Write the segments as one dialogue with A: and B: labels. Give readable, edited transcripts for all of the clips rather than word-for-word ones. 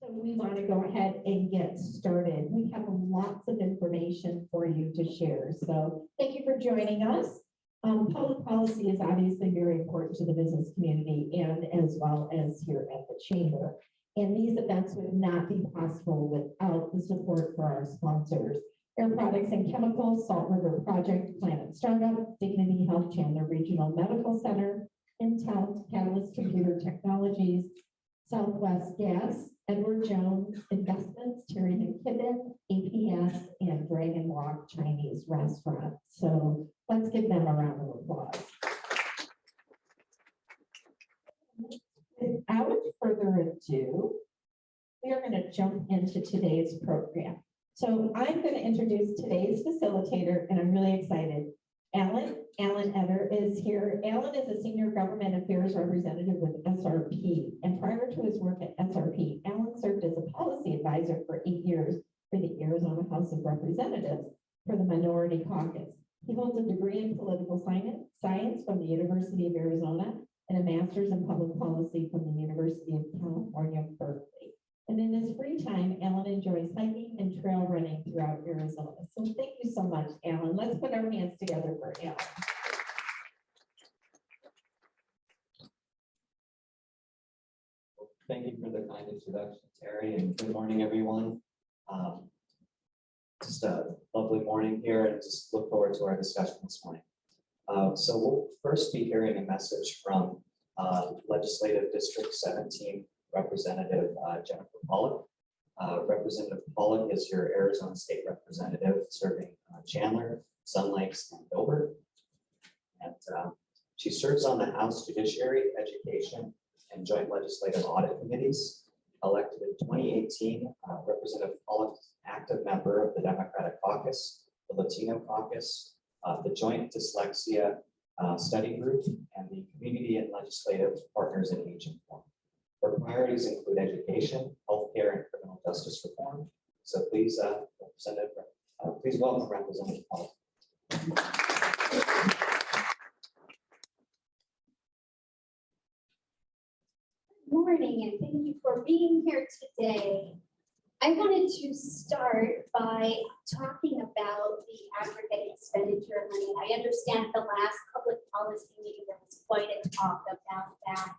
A: So we want to go ahead and get started. We have lots of information for you to share. So thank you for joining us. Public policy is obviously very important to the business community and as well as here at the chamber. And these events would not be possible without the support for our sponsors. Air Products and Chemicals, Salt River Project, Planet Startup, Dignity Health Chandler Regional Medical Center, Intel, Catalyst Computer Technologies, Southwest Gas, Edward Jones Investments, Terri McKibbin, APS, and Dragon Walk Chinese Restaurant. So let's give them a round of applause. Without further ado, we are going to jump into today's program. So I'm going to introduce today's facilitator, and I'm really excited. Alan Etter is here. Alan is a senior government affairs representative with SRP, and prior to his work at SRP, Alan served as a policy advisor for 8 years for the Arizona House of Representatives for the Minority Caucus. He holds a degree in political science from the University of Arizona and a master's in public policy from the University of California, Berkeley. And in his free time, Alan enjoys hiking and trail running throughout Arizona. So thank you so much, Alan. Let's put our hands together for Alan.
B: Thank you for the kind introduction, Terry, and good morning, everyone. Just a lovely morning here, and just look forward to our discussion this morning. So we'll first be hearing a message from Legislative District 17 Representative Jennifer Pawlik. Representative Pawlik is your Arizona State Representative serving Chandler, Sun Lakes, and Gilbert. And she serves on the House Judiciary, Education, and Joint Legislative Audit Committees. Elected in 2018, Representative Pawlik is an active member of the Democratic Caucus, the Latino Caucus, the Joint Dyslexia Study Group, and the Community and Legislative Partners in Aging Forum. Her priorities include education, healthcare, and criminal justice reform. So please, please welcome Representative Pawlik.
C: Good morning, and thank you for being here today. I wanted to start by talking about the aggregate expenditure money. I understand the last public policy meeting there was quite a talk about that.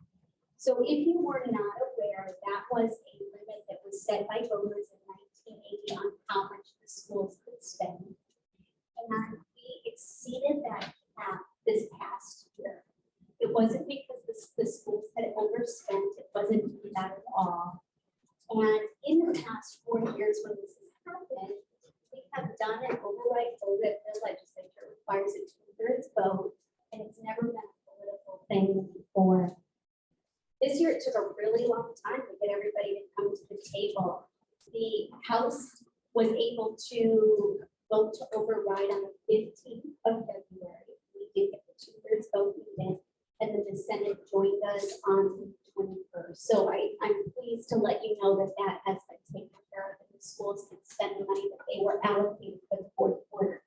C: So if you were not aware, that was a limit that was set by voters in 1980 on how much the schools could spend. And we exceeded that cap this past year. It wasn't because the schools had overspent, it wasn't that at all. And in the past 4 years when this has happened, we have done an override vote that the legislature requires a 2/3 vote, and it's never been a political thing before. This year, it took a really long time to get everybody to come to the table. The House was able to vote to override on the 15th of February. We did get the 2/3 vote needed, and then the Senate joined us on the 21st. So I'm pleased to let you know that that has been taken care of, and the schools can spend the money that they were allocated for the fourth quarter.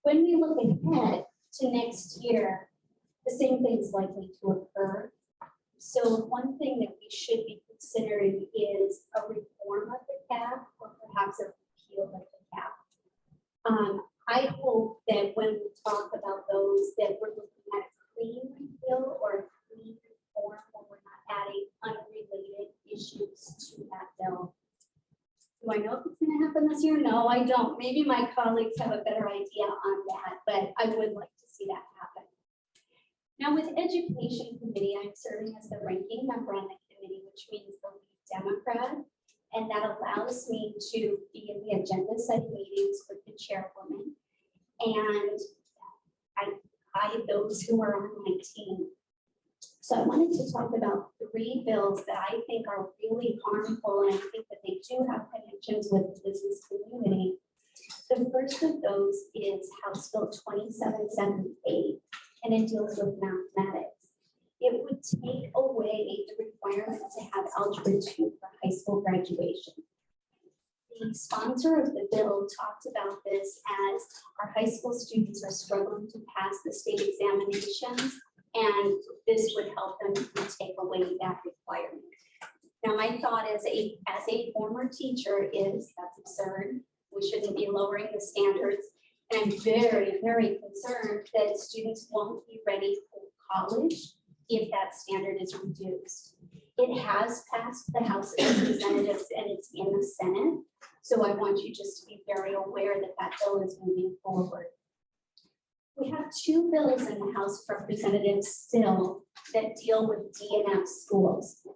C: When we look ahead to next year, the same thing is likely to occur. So one thing that we should be considering is a reform of the cap, or perhaps a repeal of the cap. I hope that when we talk about those, that we're looking at a clean repeal or a clean reform, where we're not adding unrelated issues to that bill. Do I know if it's going to happen this year? No, I don't. Maybe my colleagues have a better idea on that, but I would like to see that happen. Now, with Education Committee, I'm serving as the ranking member on the committee, which means the lead Democrat, and that allows me to be in the agenda setting meetings with the chairwoman, and I guide those who are on my team. So I wanted to talk about 3 bills that I think are really harmful, and I think that they do have connections with the business community. The first of those is House Bill 2778. And it deals with mathematics. It would take away the requirement to have Algebra 2 for high school graduation. The sponsor of the bill talked about this as our high school students are struggling to pass the state examinations, and this would help them to take away that requirement. Now, my thought as a former teacher is that's absurd. We shouldn't be lowering the standards. And I'm very, very concerned that students won't be ready for college if that standard is reduced. It has passed the House of Representatives and it's in the Senate. So I want you just to be very aware that that bill is moving forward. We have two bills in the House of Representatives still that deal with DNF schools.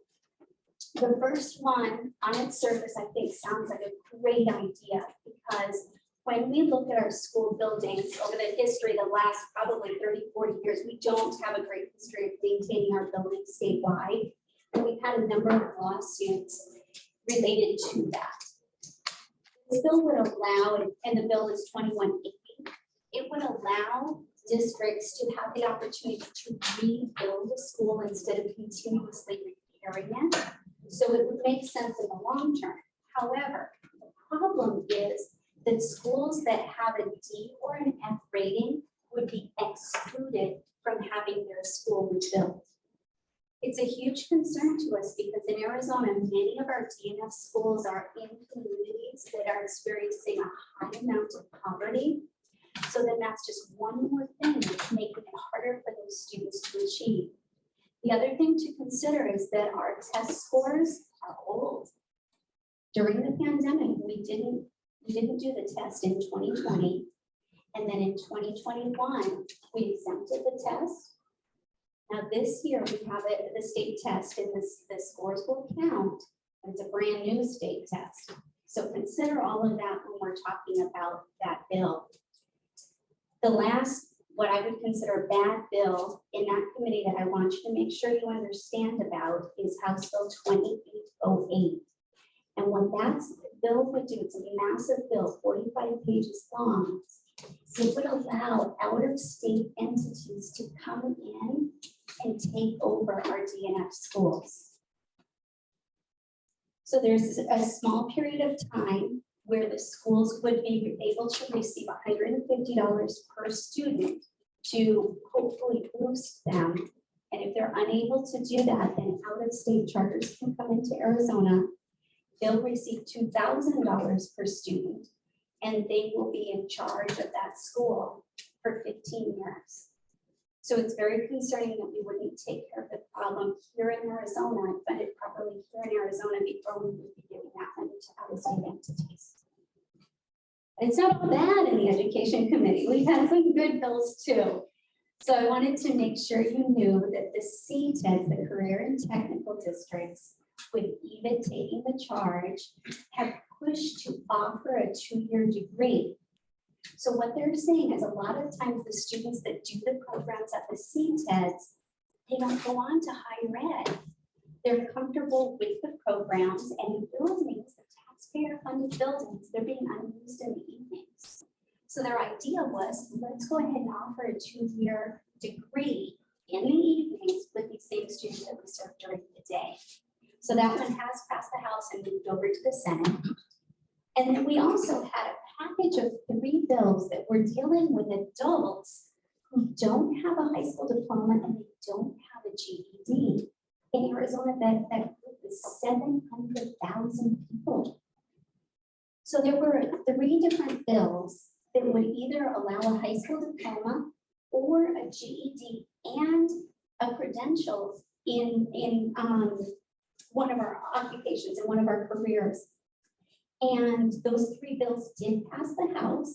C: The first one, on its surface, I think sounds like a great idea because when we look at our school buildings over the history, the last probably 30, 40 years, we don't have a great history of maintaining our buildings statewide. And we've had a number of lawsuits related to that. This bill would allow, and the bill is 2180, it would allow districts to have the opportunity to rebuild a school instead of continuously repairing it. So it would make sense in the long term. However, the problem is that schools that have a D or an F rating would be excluded from having their school rebuilt. It's a huge concern to us because in Arizona, many of our DNF schools are in communities that are experiencing a high amount of poverty. So then that's just one more thing that's making it harder for those students to achieve. The other thing to consider is that our test scores are old. During the pandemic, we didn't do the test in 2020. And then in 2021, we exempted the test. Now this year we have it, the state test, and the scores will count. It's a brand new state test. So consider all of that when we're talking about that bill. The last, what I would consider a bad bill in that committee that I want you to make sure you understand about is House Bill 2808. And what that bill would do, it's a massive bill, 45 pages long. So it would allow out-of-state entities to come in and take over our DNF schools. So there's a small period of time where the schools would be able to receive $150 per student to hopefully boost them. And if they're unable to do that, then out-of-state charters can come into Arizona. They'll receive $2,000 per student, and they will be in charge of that school for 15 years. So it's very concerning that we wouldn't take care of the problem here in Arizona and fund it properly here in Arizona before we would be giving that money to out-of-state entities. And it's not all bad in the education committee. We've had some good bills too. So I wanted to make sure you knew that the CTEDs, the career and technical districts, with EVA taking the charge, have pushed to offer a 2-year degree. So what they're saying is a lot of times the students that do the programs at the CTEDs, they don't go on to higher ed. They're comfortable with the programs and the buildings, the taxpayer funded buildings, they're being unused in the evenings. So their idea was, let's go ahead and offer a 2-year degree in the evenings with these same students that we serve during the day. So that one has passed the House and moved over to the Senate. And then we also had a package of 3 bills that were dealing with adults who don't have a high school diploma and they don't have a GED. In Arizona, that group is 700,000 people. So there were 3 different bills that would either allow a high school diploma or a GED and a credential in one of our occupations, in one of our careers. And those 3 bills did pass the House.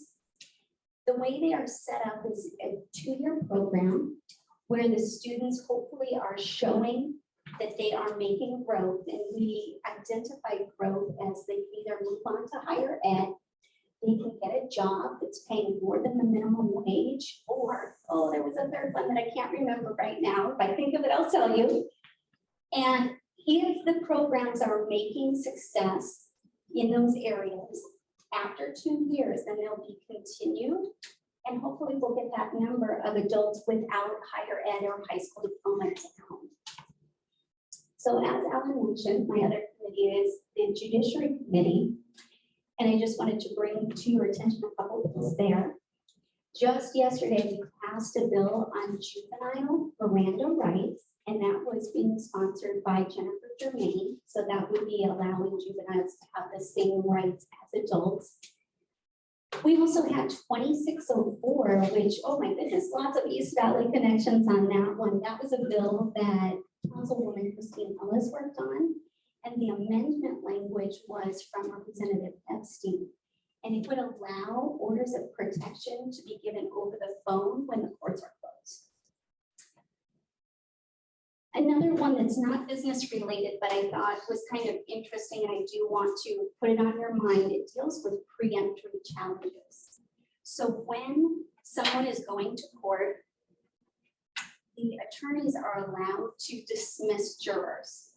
C: The way they are set up is a 2-year program where the students hopefully are showing that they are making growth, and we identify growth as they either move on to higher ed, they can get a job that's paying more than the minimum wage, or, oh, there was a third one that I can't remember right now. If I think of it, I'll tell you. And if the programs are making success in those areas, after 2 years, then they'll be continued. And hopefully we'll get that number of adults without higher ed or high school diploma down. So as Alan mentioned, my other committee is the Judiciary Committee. And I just wanted to bring to your attention a couple of bills there. Just yesterday, we passed a bill on juvenile Miranda rights, and that was being sponsored by Jennifer germane, so that would be allowing juveniles to have the same rights as adults. We also had 2604, which, oh my goodness, lots of East Valley connections on that one. That was a bill that Councilwoman Christine Ellis worked on, and the amendment language was from Representative Epstein. And it would allow orders of protection to be given over the phone when the courts are closed. Another one that's not business related, but I thought was kind of interesting, and I do want to put it on your mind, it deals with preemptory challenges. So when someone is going to court, the attorneys are allowed to dismiss jurors.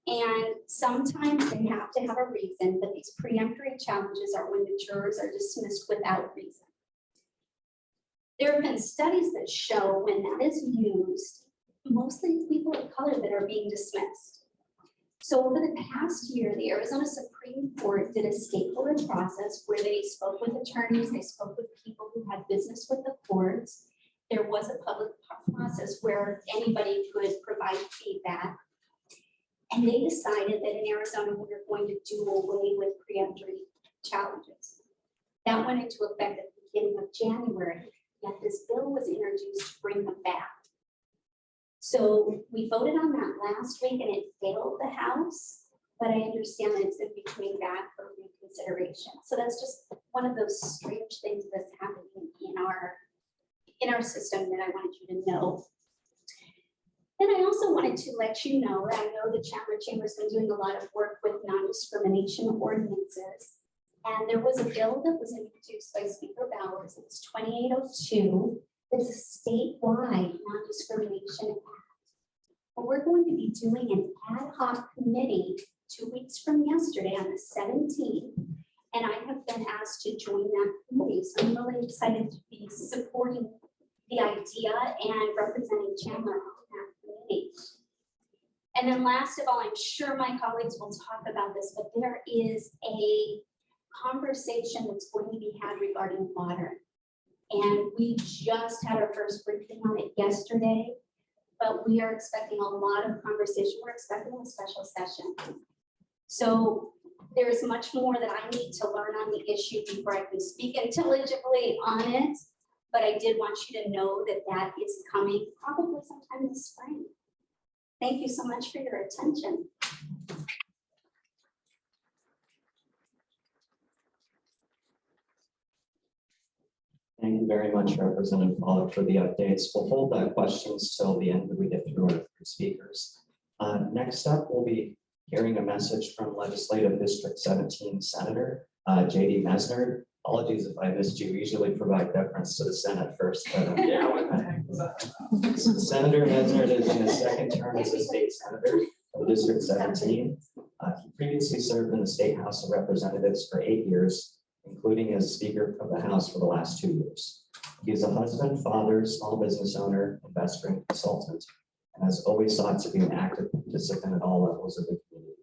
C: And sometimes they have to have a reason, but these preemptory challenges are when the jurors are dismissed without reason. There have been studies that show when that is used, mostly it's people of color that are being dismissed. So over the past year, the Arizona Supreme Court did a stakeholder process where they spoke with attorneys, they spoke with people who had business with the courts. There was a public process where anybody could provide feedback. And they decided that in Arizona, we were going to do away with preemptory challenges. That went into effect at the beginning of January, yet this bill was introduced to bring them back. So we voted on that last week and it failed the House, but I understand that it's going to be coming back for reconsideration. So that's just one of those strange things that's happening in our system that I wanted you to know. Then I also wanted to let you know that I know the Chandler Chamber has been doing a lot of work with non-discrimination ordinances. And there was a bill that was introduced by Speaker Bowers. It's 2802. It's a statewide non-discrimination act. But we're going to be doing an ad hoc committee 2 weeks from yesterday on the 17th. And I have been asked to join that committee. So I'm really excited to be supporting the idea and representing Chandler on that committee. And then last of all, I'm sure my colleagues will talk about this, but there is a conversation that's going to be had regarding water. And we just had our first briefing on it yesterday, but we are expecting a lot of conversation. We're expecting a special session. So there is much more that I need to learn on the issue before I can speak intelligently on it. But I did want you to know that that is coming probably sometime this spring. Thank you so much for your attention.
B: Thank you very much, Representative Pawlik, for the updates. We'll hold that questions till the end that we get through our three speakers. Next up, we'll be hearing a message from Legislative District 17 Senator J.D. Mesnard. Apologies if I missed you. We usually provide deference to the Senate first. But, Senator Mesnard is in his second term as a state senator of District 17. He previously served in the State House of Representatives for 8 years, including as Speaker of the House for the last 2 years. He is a husband, father, small business owner, investor, and consultant, and has always sought to be an active participant at all levels of the community.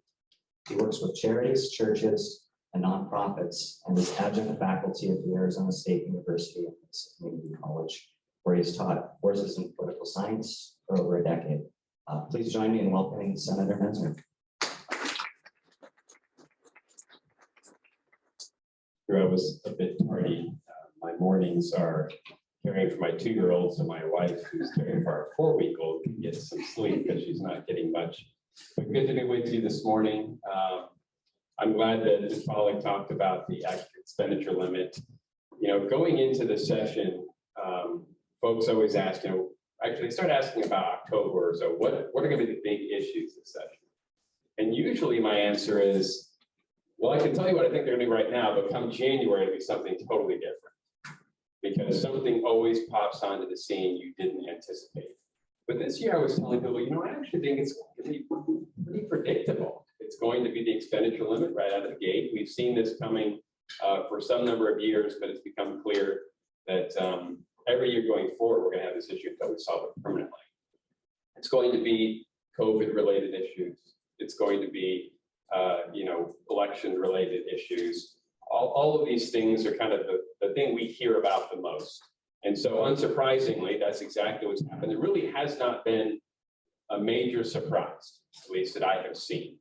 B: He works with charities, churches, and nonprofits, and is adjunct faculty at the Arizona State University and Community College, where he's taught courses in political science for over a decade. Please join me in welcoming Senator Mesnard.
D: I was a bit tardy. My mornings are caring for my 2-year-old, so my wife, who's caring for our 4-week-old, can get some sleep because she's not getting much. But good to be with you this morning. I'm glad that Ms. Pawlik talked about the expenditure limit. You know, going into the session, folks always ask, actually they start asking about October. So what are going to be the big issues this session? And usually my answer is, well, I can tell you what I think they're going to do right now, but come January, it'll be something totally different. Because something always pops onto the scene you didn't anticipate. But this year I was telling people, I actually think it's going to be pretty predictable. It's going to be the expenditure limit right out of the gate. We've seen this coming for some number of years, but it's become clear that every year going forward, we're going to have this issue until we solve it permanently. It's going to be COVID-related issues. It's going to be, election-related issues. All of these things are kind of the thing we hear about the most. And so unsurprisingly, that's exactly what's happened. There really has not been a major surprise, at least that I have seen.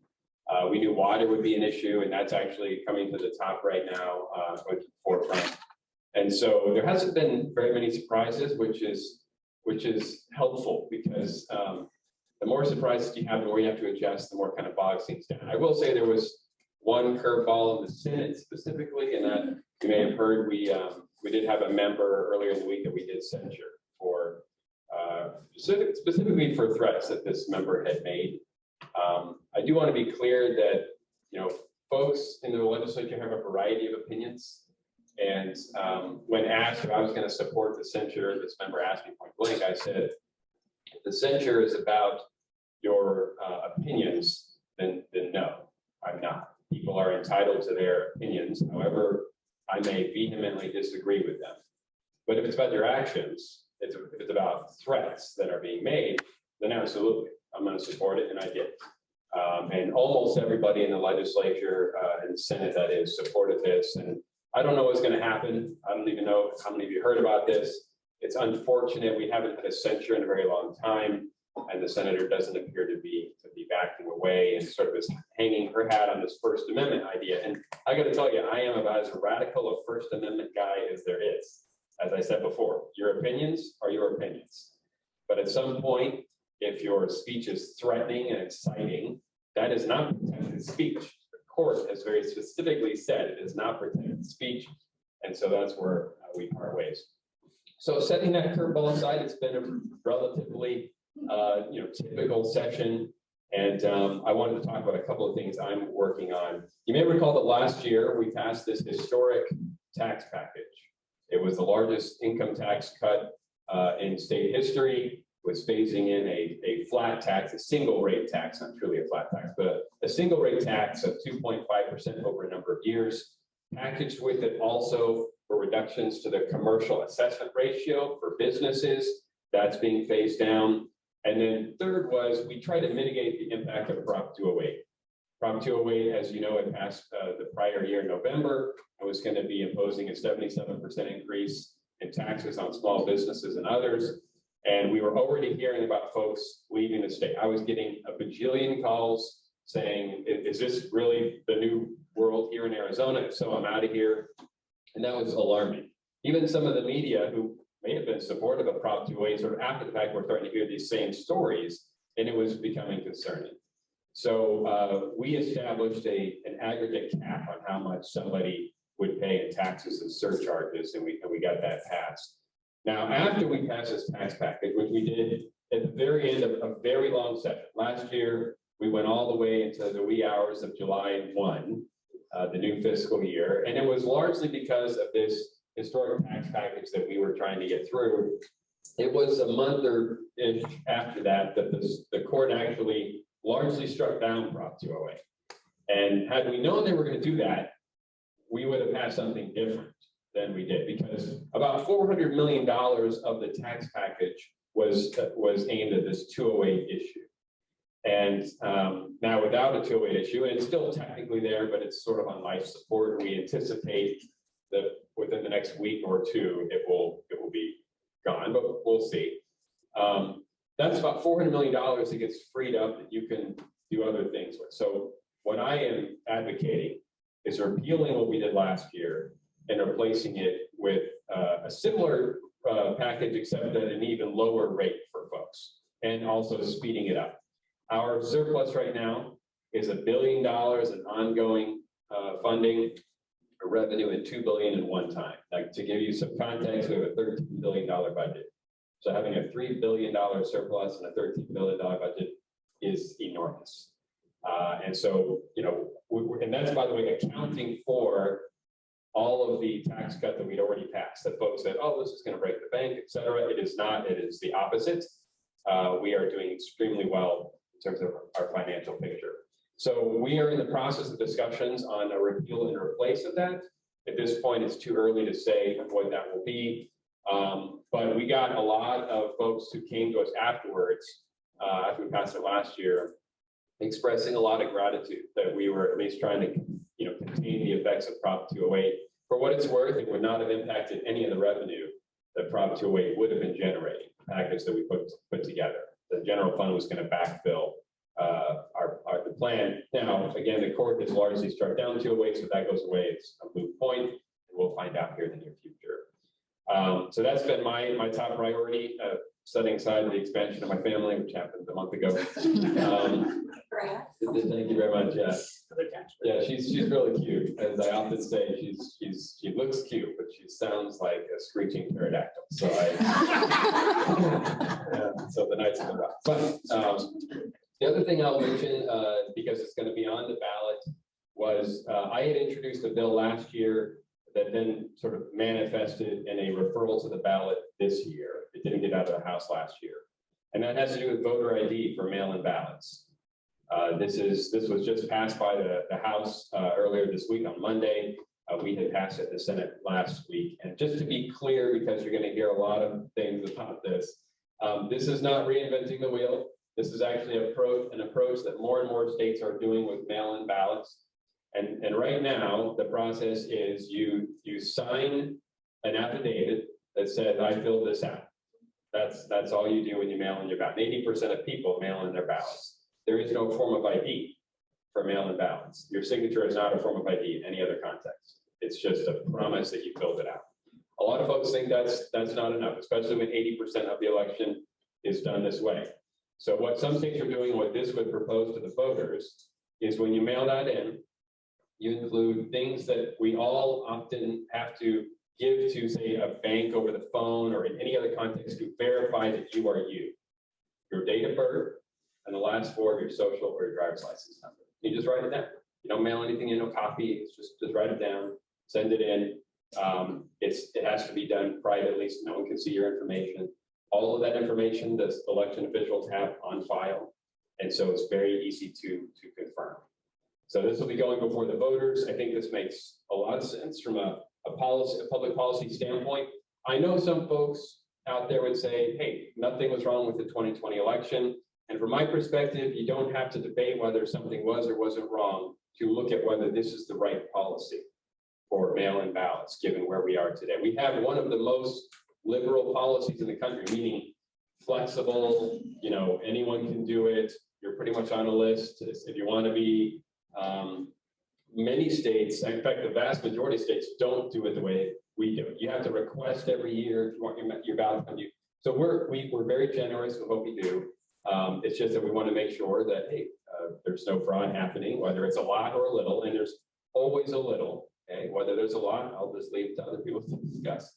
D: We knew water would be an issue, and that's actually coming to the top right now, going to the forefront. And so there hasn't been very many surprises, which is helpful because the more surprises you have, the more you have to adjust, the more kind of bogs things down. I will say there was one curveball in the Senate specifically, and that you may have heard, we did have a member earlier in the week that we did censure for specifically for threats that this member had made. I do want to be clear that, you know, folks in the legislature have a variety of opinions. And when asked if I was going to support the censure, this member asked me point blank, I said, if the censure is about your opinions, then no, I'm not. People are entitled to their opinions. However, I may vehemently disagree with them. But if it's about your actions, if it's about threats that are being made, then absolutely, I'm going to support it, and I did. And almost everybody in the legislature, in the Senate, that is, supported this. And I don't know what's going to happen. I don't even know how many of you heard about this. It's unfortunate. We haven't had a censure in a very long time, and the senator doesn't appear to be backing away and sort of is hanging her hat on this First Amendment idea. And I got to tell you, I am about as radical a First Amendment guy as there is. As I said before, your opinions are your opinions. But at some point, if your speech is threatening and inciting, that is not protected speech. The court has very specifically said it is not protected speech. And so that's where we part ways. So setting that curveball aside, it's been a relatively typical session. And I wanted to talk about a couple of things I'm working on. You may recall that last year we passed this historic tax package. It was the largest income tax cut in state history, was phasing in a flat tax, a single rate tax, not truly a flat tax, but a single rate tax of 2.5% over a number of years. Packaged with it also were reductions to the commercial assessment ratio for businesses. That's being phased down. And then third was we try to mitigate the impact of Prop 208. Prop 208, as you know, it passed the prior year in November. It was going to be imposing a 77% increase in taxes on small businesses and others. And we were already hearing about folks leaving the state. I was getting a bajillion calls saying, is this really the new world here in Arizona? If so, I'm out of here. And that was alarming. Even some of the media who may have been supportive of Prop 208, sort of after the fact, we're starting to hear these same stories, and it was becoming concerning. So we established an aggregate cap on how much somebody would pay in taxes and surcharges, and we got that passed. Now, after we passed this tax package, which we did at the very end of a very long session, last year, we went all the way into the wee hours of July 1, the new fiscal year, and it was largely because of this historic tax package that we were trying to get through. It was a month or ish after that the court actually largely struck down Prop 208. And had we known they were going to do that, we would have had something different than we did, because about $400 million of the tax package was aimed at this 208 issue. And now without a 208 issue, and it's still technically there, but it's sort of on life support. We anticipate that within the next week or two, it will be gone, but we'll see. That's about $400 million that gets freed up that you can do other things with. So what I am advocating is repealing what we did last year and replacing it with a similar package, except at an even lower rate for folks, and also speeding it up. Our surplus right now is $1 billion in ongoing funding, revenue, and $2 billion in one time. Like, to give you some context, we have a $13 billion budget. So having a $3 billion surplus and a $13 billion budget is enormous. And so, and that's, by the way, accounting for all of the tax cut that we'd already passed, that folks said, oh, this is going to break the bank, et cetera. It is not. It is the opposite. We are doing extremely well in terms of our financial picture. So we are in the process of discussions on a repeal and replace of that. At this point, it's too early to say what that will be. But we got a lot of folks who came to us afterwards, after we passed it last year, expressing a lot of gratitude that we were at least trying to contain the effects of Prop 208. For what it's worth, it would not have impacted any of the revenue that Prop 208 would have been generating, the package that we put together. the general fund was going to backfill the plan. Now, again, the court has largely struck down 208, so that goes away. It's a moot point, and we'll find out here in the near future. So that's been my top priority, setting aside the expansion of my family, which happened a month ago. Thank you very much. Yeah, she's really cute. As I often say, she looks cute, but she sounds like a screeching pterodactyl. So so the night's been rough. But the other thing I'll mention, because it's going to be on the ballot, was I had introduced a bill last year that then sort of manifested in a referral to the ballot this year. It didn't get out of the House last year. And that has to do with voter ID for mail-in ballots. This was just passed by the House earlier this week on Monday. We had passed it in the Senate last week. And just to be clear, because you're going to hear a lot of things about this is not reinventing the wheel. This is actually an approach that more and more states are doing with mail-in ballots. And right now, the process is you sign an affidavit that says, I filled this out. That's all you do when you mail in your ballot. 80% of people mail in their ballots. There is no form of ID for mail-in ballots. Your signature is not a form of ID in any other context. It's just a promise that you filled it out. A lot of folks think that's not enough, especially when 80% of the election is done this way. So what some states are doing, what this would propose to the voters, is when you mail that in, you include things that we all often have to give to, say, a bank over the phone or in any other context to verify that you are you. Your date of birth and the last four of your social or your driver's license number. You just write it down. You don't mail anything in, no copy. It's just write it down, send it in. It has to be done privately, so no one can see your information. All of that information the election officials have on file, and so it's very easy to confirm. So this will be going before the voters. I think this makes a lot of sense from a public policy standpoint. I know some folks out there would say, hey, nothing was wrong with the 2020 election. And from my perspective, you don't have to debate whether something was or wasn't wrong to look at whether this is the right policy for mail-in ballots, given where we are today. We have one of the most liberal policies in the country, meaning flexible, anyone can do it. You're pretty much on a list if you want to be. Many states, in fact, the vast majority of states don't do it the way we do it. You have to request every year if you want your ballot from you. So we're very generous with what we do. It's just that we want to make sure that, hey, there's no fraud happening, whether it's a lot or a little, and there's always a little. Okay, whether there's a lot, I'll just leave it to other people to discuss.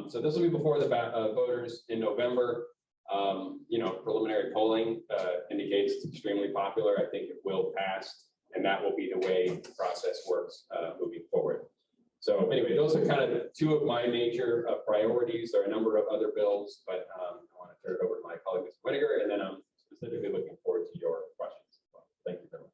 D: So this will be before the voters in November. Preliminary polling indicates it's extremely popular. I think it will pass, and that will be the way the process works moving forward. So anyway, those are kind of two of my major priorities. There are a number of other bills, but I want to turn it over to my colleague, Mr. Weninger, and then I'm specifically looking forward to your questions as well. Thank you very much.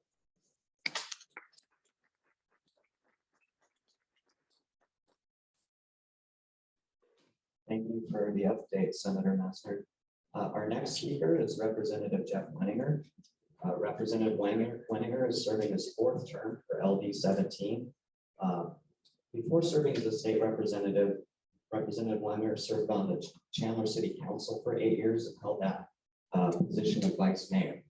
B: Thank you for the update, Senator Mesnard. Our next speaker is Representative Jeff Weninger. Representative Weninger is serving his fourth term for LD 17. Before serving as a state representative, Representative Weninger served on the Chandler City Council for 8 years and held that position of vice mayor.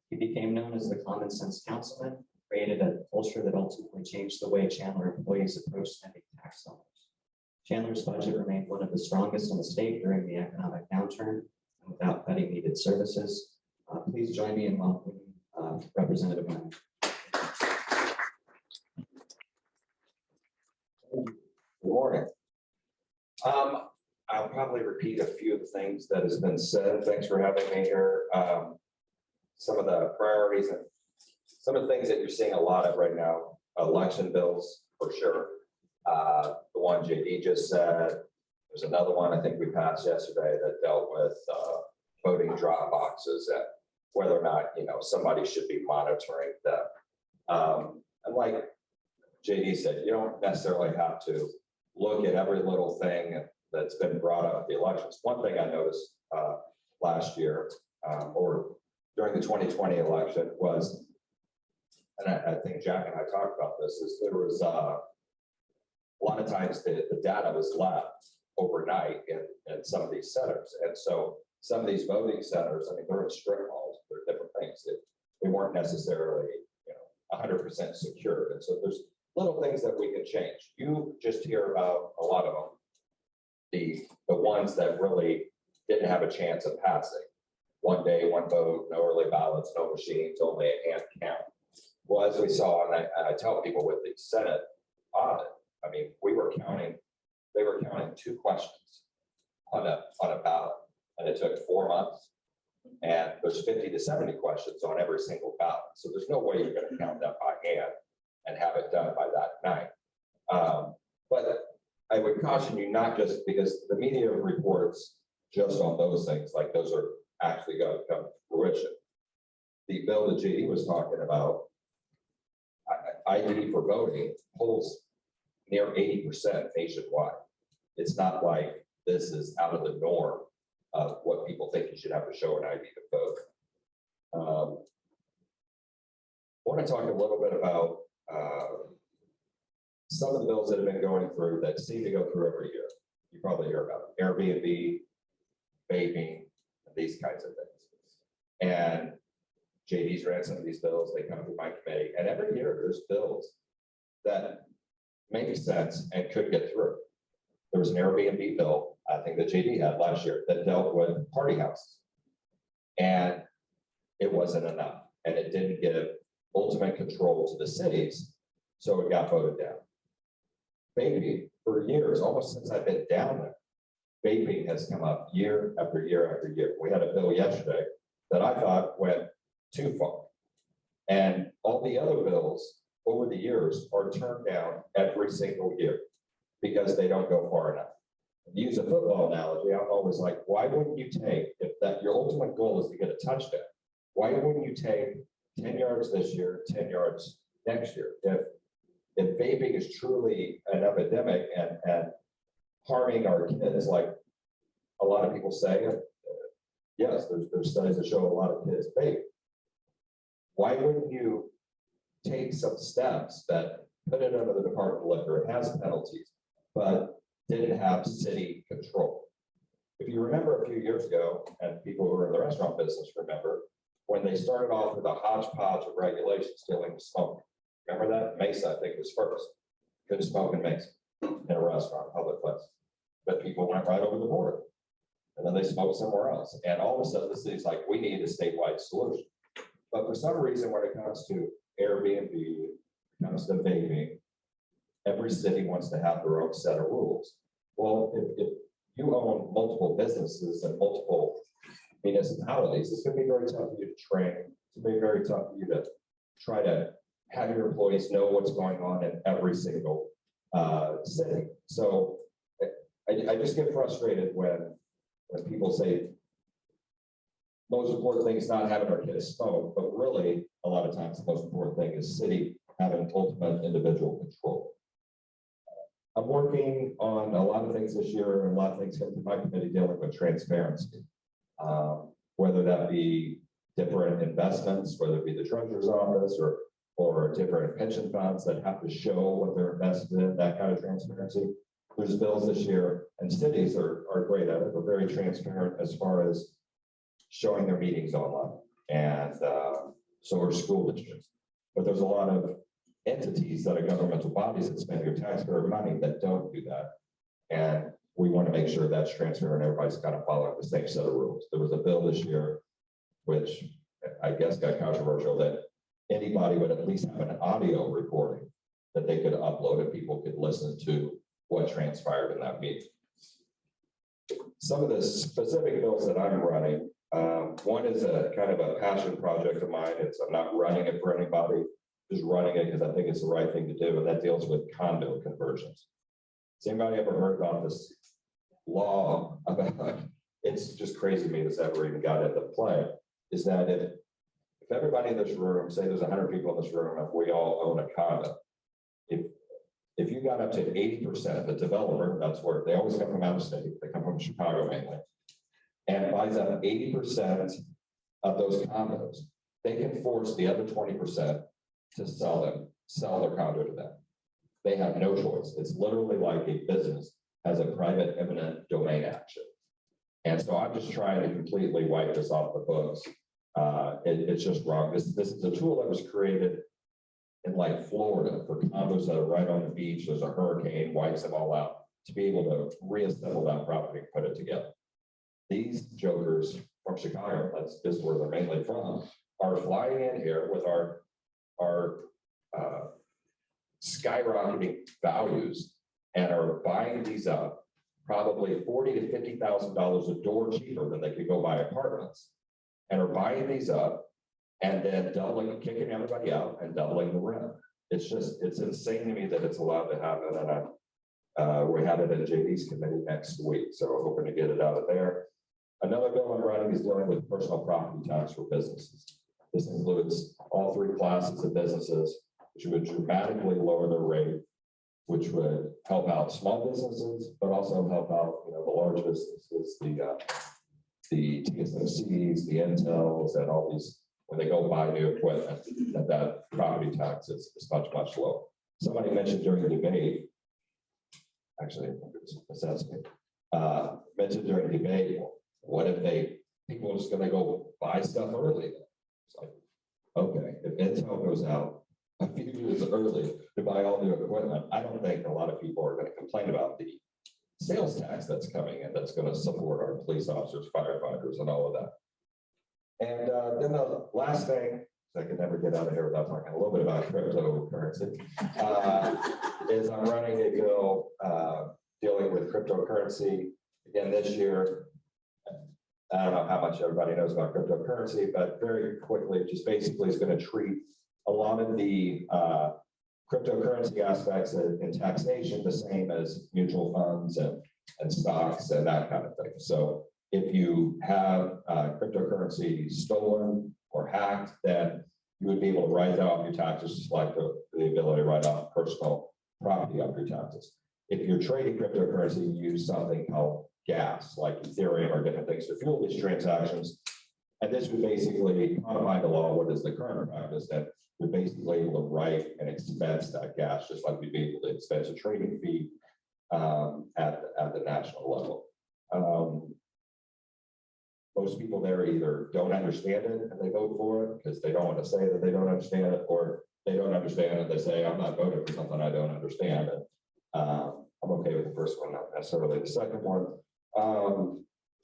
B: He became known as the common sense councilman, created a culture that ultimately changed the way Chandler employees approach spending tax dollars. Chandler's budget remained one of the strongest in the state during the economic downturn and without cutting needed services. Please join me in welcoming Representative Weninger.
E: Good morning. I'll probably repeat a few of the things that has been said. Thanks for having me here. Some of the priorities and some of the things that you're seeing a lot of right now, election bills for sure. The one JD just said, there's another one I think we passed yesterday that dealt with voting drop boxes and whether or not, somebody should be monitoring them. And like JD said, you don't necessarily have to look at every little thing that's been brought up at the elections. One thing I noticed last year or during the 2020 election was, and I think Jack and I talked about this, is there was a lot of times the data was left overnight in some of these centers. And so some of these voting centers, I mean, they're in strip malls, they're different things that they weren't necessarily, 100% secure. And so there's little things that we can change. You just hear about a lot of them. The ones that really didn't have a chance of passing. One day, one vote, no early ballots, no machines, only a hand count. Well, as we saw, and I tell people with the Senate audit, I mean, they were counting 2 questions on a ballot, and it took 4 months. And there's 50 to 70 questions on every single ballot. So there's no way you're going to count that by hand and have it done by that night. But I would caution you not just because the media reports just on those things, like those are actually going to come to fruition. The bill that JD was talking about, ID for voting holds near 80% nationwide. It's not like this is out of the norm of what people think you should have to show an ID to vote. I want to talk a little bit about some of the bills that have been going through that seem to go through every year. You probably hear about it. Airbnb, vaping, these kinds of things. And JD's ran some of these bills, they come through my committee, and every year there's bills that make sense and could get through. There was an Airbnb bill, I think that JD had last year, that dealt with party houses. And it wasn't enough, and it didn't give ultimate control to the cities, so it got voted down. Vaping, for years, almost since I've been down there, vaping has come up year after year after year. We had a bill yesterday that I thought went too far. And all the other bills over the years are turned down every single year because they don't go far enough. To use a football analogy, I'm always like, why wouldn't you take, if that your ultimate goal is to get a touchdown, why wouldn't you take 10 yards this year, 10 yards next year? If vaping is truly an epidemic and harming our kids, like a lot of people say, yes, there's studies that show a lot of kids vape. Why wouldn't you take some steps that put it under the Department of Liquor? It has penalties, but didn't have city control. If you remember a few years ago, and people who are in the restaurant business remember, when they started off with a hodgepodge of regulations dealing with smoke. Remember that? Mesa, I think, was first. Couldn't smoke in Mesa in a restaurant, public place. But people went right over the border. And then they smoked somewhere else. And all of a sudden, the city's like, we need a statewide solution. But for some reason, when it comes to Airbnb, it comes to vaping, every city wants to have their own set of rules. Well, if you own multiple businesses and multiple municipalities, it's going to be very tough for you to train. It's going to be very tough for you to try to have your employees know what's going on in every single city. So I just get frustrated when people say most important thing is not having our kids smoke, but really a lot of times the most important thing is city having ultimate individual control. I'm working on a lot of things this year, and a lot of things come to my committee dealing with transparency, whether that be different investments, whether it be the treasurer's office or different pension funds that have to show what they're invested in, that kind of transparency. There's bills this year, and cities are great at it. They're very transparent as far as showing their meetings online, and so are school districts. But there's a lot of entities that are governmental bodies that spend your taxpayer money that don't do that. And we want to make sure that's transparent. Everybody's kind of following the same set of rules. There was a bill this year, which I guess got controversial, that anybody would at least have an audio recording that they could upload and people could listen to what transpired in that meeting. Some of the specific bills that I'm running, one is a kind of a passion project of mine. I'm not running it for anybody, just running it because I think it's the right thing to do, and that deals with condo conversions. Has anybody ever heard about this law about, it's just crazy to me this ever even got into play, is that if everybody in this room, say there's 100 people in this room, if we all own a condo, if you got up to 80%, the developer, that's where they always come from out of state, they come from Chicago mainly, and buys up 80% of those condos, they can force the other 20% to sell their condo to them. They have no choice. It's literally like a business has a private eminent domain action. And so I'm just trying to completely wipe this off the books. It's just wrong. This is a tool that was created in like Florida for condos that are right on the beach. There's a hurricane, wipes them all out, to be able to reassemble that property and put it together. These jokers from Chicago, this is where they're mainly from, are flying in here with our skyrocketing values and are buying these up probably $40,000 to $50,000 a door cheaper than they could go buy apartments, and are buying these up and then doubling, kicking everybody out and doubling the rent. It's insane to me that it's allowed to happen. And we have it in JD's committee next week, so we're hoping to get it out of there. Another bill I'm running is dealing with personal property tax for businesses. This includes all three classes of businesses, which would dramatically lower their rate, which would help out small businesses, but also help out, the large businesses, the TSMCs, the Intels, and all these. When they go buy new equipment, that property tax is much, much lower. Somebody mentioned during the debate, actually, I think it was assessment, mentioned during the debate, what if people are just going to go buy stuff early? It's like, okay, if Intel goes out a few years early to buy all new equipment, I don't think a lot of people are going to complain about the sales tax that's coming in, that's going to support our police officers, firefighters, and all of that. And then the last thing, I can never get out of here without talking a little bit about cryptocurrency, is I'm running a bill dealing with cryptocurrency again this year. I don't know how much everybody knows about cryptocurrency, but very quickly, it just basically is going to treat a lot of the cryptocurrency aspects in taxation the same as mutual funds and stocks and that kind of thing. So if you have cryptocurrency stolen or hacked, then you would be able to write that off your taxes, just like the ability to write off personal property off your taxes. If you're trading cryptocurrency, you use something called gas, like Ethereum or different things to fuel these transactions. And this would basically codify the law, what is the current practice, that you're basically able to write and expense that gas, just like we'd be able to expense a trading fee at the national level. Most people there either don't understand it and they vote for it because they don't want to say that they don't understand it, or they don't understand it, they say, I'm not voting for something I don't understand. And I'm okay with the first one, not necessarily the second one.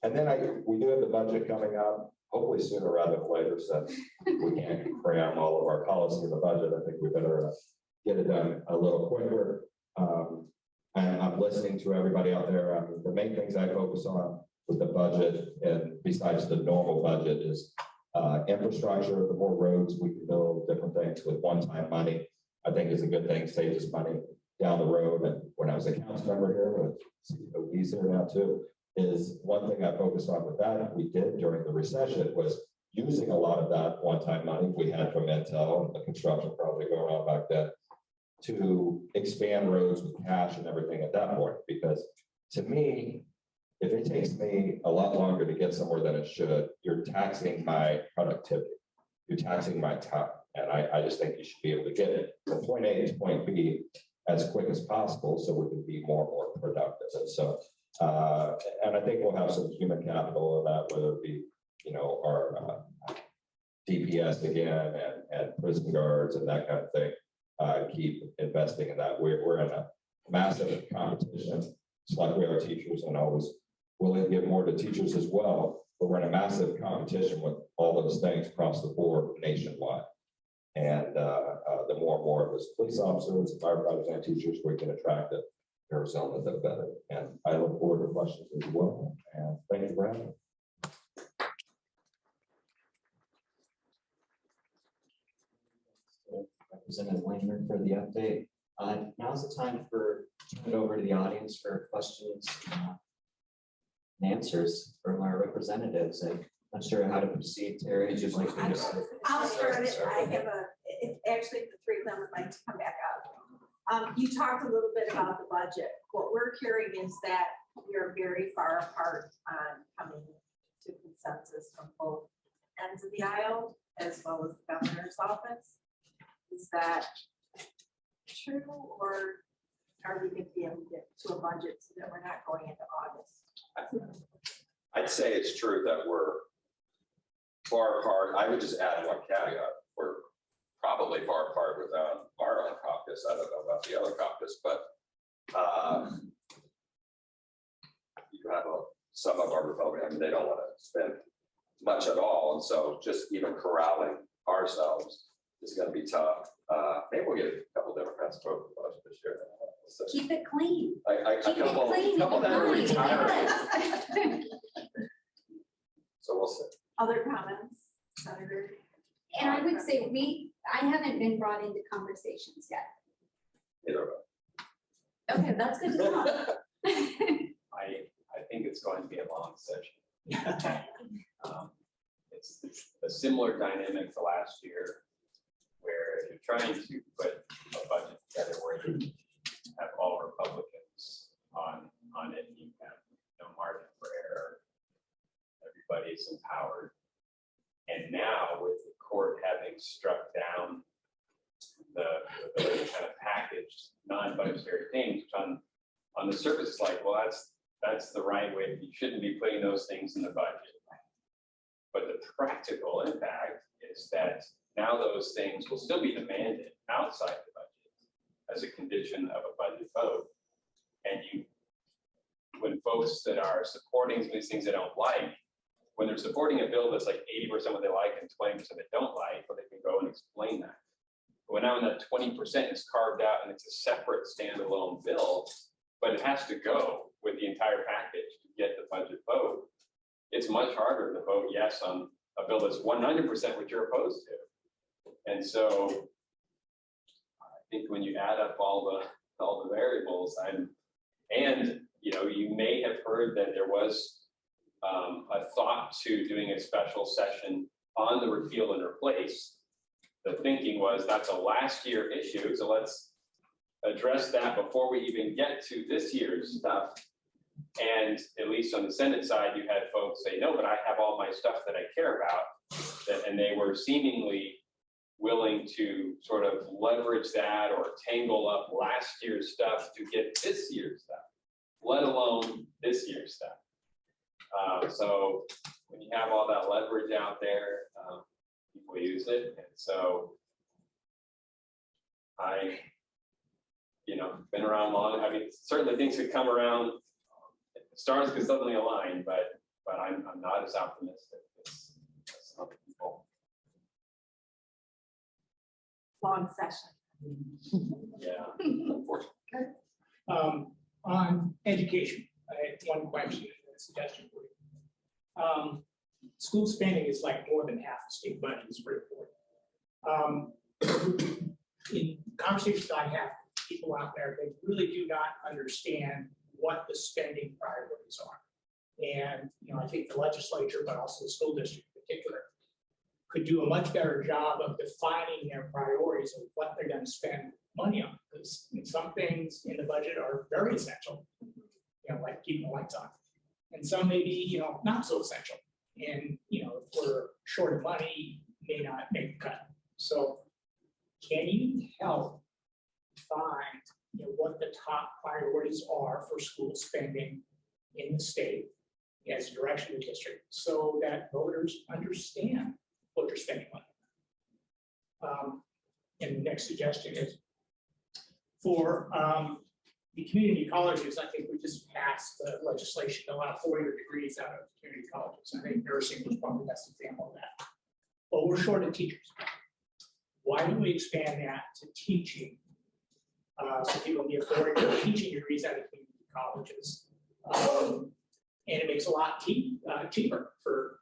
E: And then we do have the budget coming up, hopefully sooner rather than later, since we can't cram all of our policy in the budget. I think we better get it done a little quicker. And I'm listening to everybody out there. The main things I focus on with the budget, and besides the normal budget, is infrastructure. The more roads we can build, different things with one-time money, I think is a good thing, saves us money down the road. And when I was a council member here, with he's here now too, is one thing I focused on with that we did during the recession was using a lot of that one-time money we had from Intel and the construction project going on back then to expand roads with cash and everything at that point. Because to me, if it takes me a lot longer to get somewhere than it should, you're taxing my productivity. You're taxing my time. And I just think you should be able to get it from point A to point B as quick as possible so we can be more and more productive. And so, and I think we'll have some human capital in that, whether it be, our DPS again and prison guards and that kind of thing. Keep investing in that. We're in a massive competition, just like we are teachers, and always willing to give more to teachers as well. But we're in a massive competition with all those things across the board nationwide. And the more and more of us police officers, firefighters, and teachers we can attract at Arizona, the better. And I look forward to questions as well. And thank you for having me.
B: Representative Weninger for the update. Now's the time for turn it over to the audience for questions and answers from our representatives. And I'm not sure how to proceed. Terri, would you like to just?
F: I'll start it. I have actually the three of them would like to come back up. You talked a little bit about the budget. What we're hearing is that we're very far apart on coming to consensus from both ends of the aisle, as well as the governor's office. Is that true, or are we going to be able to get to a budget so that we're not going into August?
E: I'd say it's true that we're far apart. I would just add one caveat. We're probably far apart with our own caucus. I don't know about the other caucus, but you have some of our Republicans, I mean, they don't want to spend much at all. And so just even corralling ourselves is going to be tough. Maybe we'll get a couple Democrats to vote for the budget this year. So
C: Keep it clean.
E: a
C: Keep it
E: couple
C: clean.
E: that are
C: Keep it
E: retiring.
C: clean.
E: So we'll see.
F: Other comments, Senator?
C: And I would say I haven't been brought into conversations yet.
E: Either way.
C: Okay, that's good to know.
D: I think it's going to be a long session. It's a similar dynamic to last year, where you're trying to put a budget together where you have all Republicans on it. You have no margin for error. Everybody's empowered. And now with the court having struck down the kind of packaged non-budgetary things, which on the surface is like, well, that's the right way. You shouldn't be putting those things in the budget. But the practical impact is that now those things will still be demanded outside the budget as a condition of a budget vote. And when folks that are supporting these things they don't like, when they're supporting a bill that's like 80% what they like and 20% they don't like, well, they can go and explain that. But when now that 20% is carved out and it's a separate standalone bill, but it has to go with the entire package to get the budget vote, it's much harder to vote yes on a bill that's 100% what you're opposed to. And so I think when you add up all the variables, and you may have heard that there was a thought to doing a special session on the repeal and replace. The thinking was that's a last year issue, so let's address that before we even get to this year's stuff. And at least on the Senate side, you had folks say, no, but I have all my stuff that I care about. And they were seemingly willing to sort of leverage that or tangle up last year's stuff to get this year's stuff, let alone this year's stuff. So when you have all that leverage out there, people use it. And so been around long. I mean, certainly things could come around. Stars could suddenly align, but I'm not as optimistic as some people.
F: Long session.
E: Yeah, unfortunately.
G: On education, I had one question and a suggestion for you. School spending is like more than half the state budget is very important. In conversations I have with people out there, they really do not understand what the spending priorities are. And I think the legislature, but also the school district in particular, could do a much better job of defining their priorities of what they're going to spend money on. Because some things in the budget are very essential, like keeping the lights on. And some may be, not so essential. And, if we're short of money, may not make the cut. So can you help find what the top priorities are for school spending in the state as a direction of the district so that voters understand what they're spending on? And the next suggestion is for the community colleges. I think we just passed the legislation to allow 4-year degrees out of community colleges. I think nursing was probably the best example of that. But we're short of teachers. Why don't we expand that to teaching? So people can get 4-year teaching degrees out of community colleges. And it makes a lot cheaper for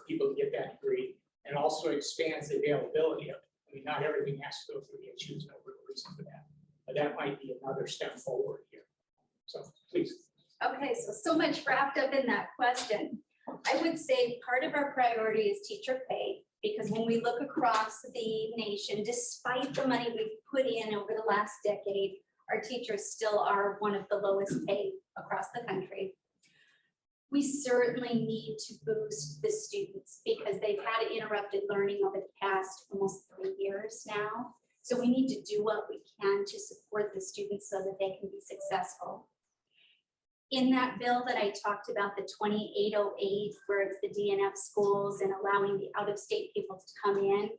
G: people to get that degree, and also expands the availability of it. I mean, not everything has to go through the issues, no real reason for that. But that might be another step forward here. So please.
C: Okay, so much wrapped up in that question. I would say part of our priority is teacher pay, because when we look across the nation, despite the money we've put in over the last decade, our teachers still are one of the lowest paid across the country. We certainly need to boost the students because they've had interrupted learning over the past almost 3 years now. So we need to do what we can to support the students so that they can be successful. in that bill that I talked about, the 2808, where it's the DNF schools and allowing the out-of-state people to come in,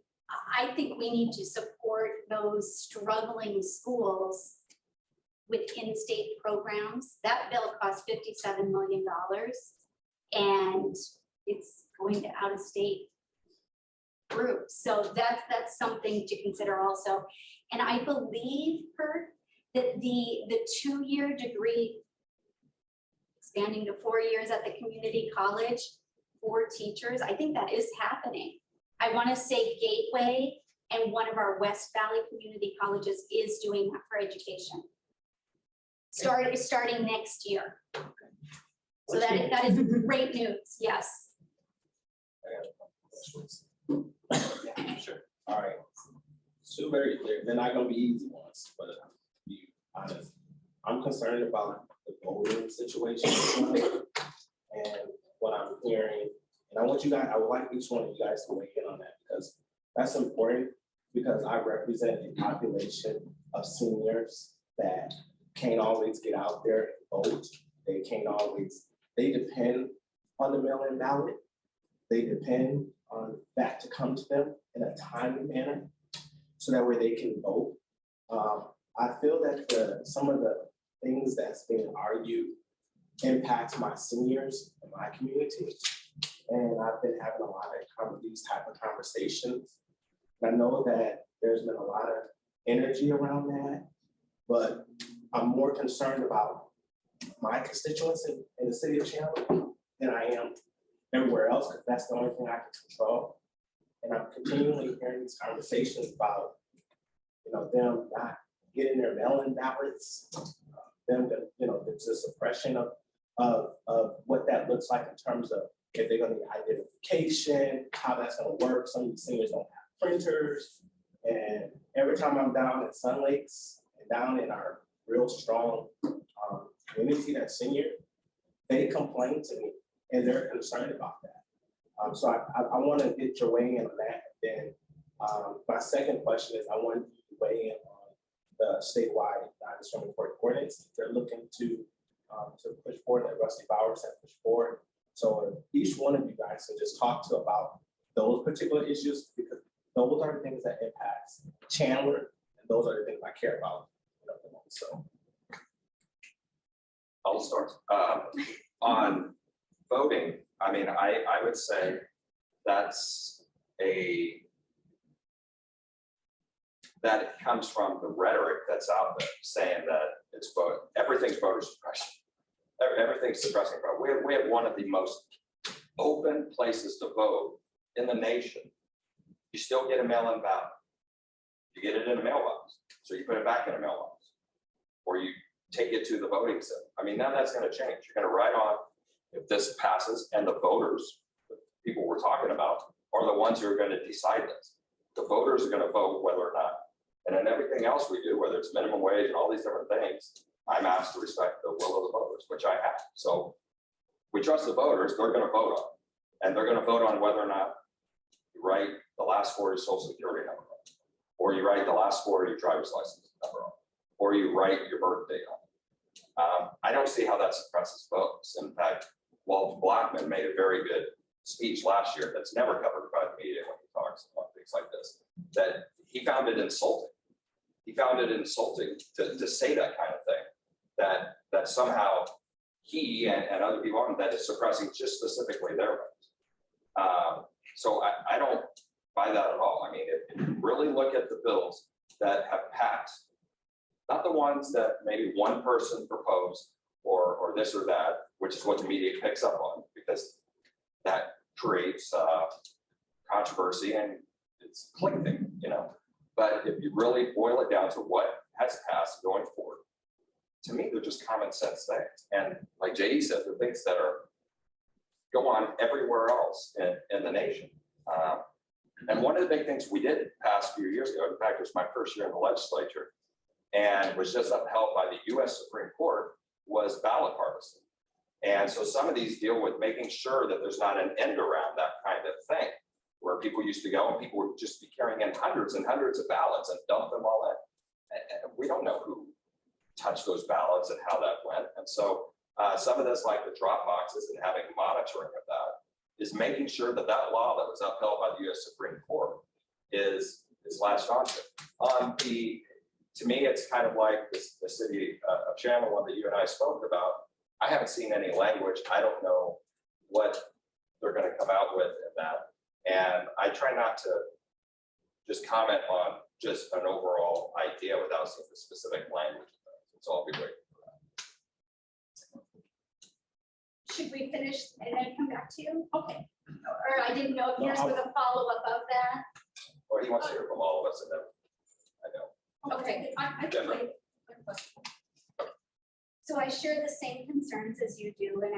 C: I think we need to support those struggling schools with in-state programs. That bill cost $57 million, and it's going to out-of-state groups. So that's something to consider also. And I believe, Kurt, that the 2-year degree expanding to 4 years at the community college for teachers, I think that is happening. I want to say Gateway and one of our West Valley community colleges is doing that for education. Starting next year. So that is great news, yes.
H: Yeah, sure. All right. Two very clear. They're not gonna be easy ones, but to be honest, I'm concerned about the voting situation and what I'm hearing. And I want you guys, I would like each one of you guys to weigh in on that because that's important because I represent a population of seniors that can't always get out there and vote. They can't always, they depend on the mail-in ballot. They depend on that to come to them in a timely manner so that way they can vote. I feel that some of the things that's being argued impacts my seniors in my community. And I've been having a lot of these type of conversations. And I know that there's been a lot of energy around that, but I'm more concerned about my constituents in the city of Chandler than I am everywhere else, because that's the only thing I can control. And I'm continually hearing these conversations about, them not getting their mail-in ballots, it's a suppression of what that looks like in terms of if they're going to need identification, how that's going to work. Some of these seniors don't have printers. And every time I'm down at Sun Lakes and down in our real strong community that's senior, they complain to me and they're concerned about that. So I want to get your weigh in on that. Then my second question is I want you to weigh in on the statewide non-discriminatory ordinance. They're looking to push forward, that Rusty Bowers has pushed forward. So if each one of you guys can just talk to about those particular issues, because those are the things that impact Chandler, and those are the things I care about. So
E: I'll start. On voting, I mean, I would say that's that it comes from the rhetoric that's out there saying that it's everything's voter suppression. Everything's suppressing vote. We have one of the most open places to vote in the nation. You still get a mail-in ballot. You get it in a mailbox. So you put it back in a mailbox. Or you take it to the voting center. I mean, now that's going to change. You're going to write on if this passes, and the voters, the people we're talking about, are the ones who are going to decide this. The voters are going to vote whether or not. And then everything else we do, whether it's minimum wage and all these different things, I'm asked to respect the will of the voters, which I have. So we trust the voters, they're going to vote on it. And they're going to vote on whether or not you write the last 4 of your social security number on, or you write the last 4 of your driver's license number on, or you write your birth date on. I don't see how that suppresses votes. In fact, Walt Blackman made a very good speech last year that's never covered by the media when he talks about things like this, that he found it insulting. He found it insulting to say that kind of thing, that somehow he and other people on that is suppressing just specifically their rights. So I don't buy that at all. I mean, if you really look at the bills that have passed, not the ones that maybe one person proposed or this or that, which is what the media picks up on, because that creates controversy and it's clickbait, But if you really boil it down to what has passed going forward, to me, they're just common sense things. And like JD said, the things that go on everywhere else in the nation. And one of the big things we did pass a few years ago, in fact, it was my first year in the legislature, and was just upheld by the US Supreme Court, was ballot harvesting. And so some of these deal with making sure that there's not an end around that kind of thing, where people used to go and people would just be carrying in hundreds and hundreds of ballots and dump them all in. And we don't know who touched those ballots and how that went. And so Some of this, like the drop boxes and having monitoring of that, is making sure that that law that was upheld by the U.S. Supreme Court is latched onto. To me, it's kind of like the city of Chandler one that you and I spoke about. I haven't seen any language. I don't know what they're going to come out with in that. And I try not to just comment on just an overall idea without seeing the specific language. So I'll be waiting for that.
C: Should we finish and then come back to you? Okay. Or I didn't know if yours was a follow-up of that.
E: Or he wants to hear from all of us, and then I know.
C: Okay. I can wait. So I share the same concerns as you do, and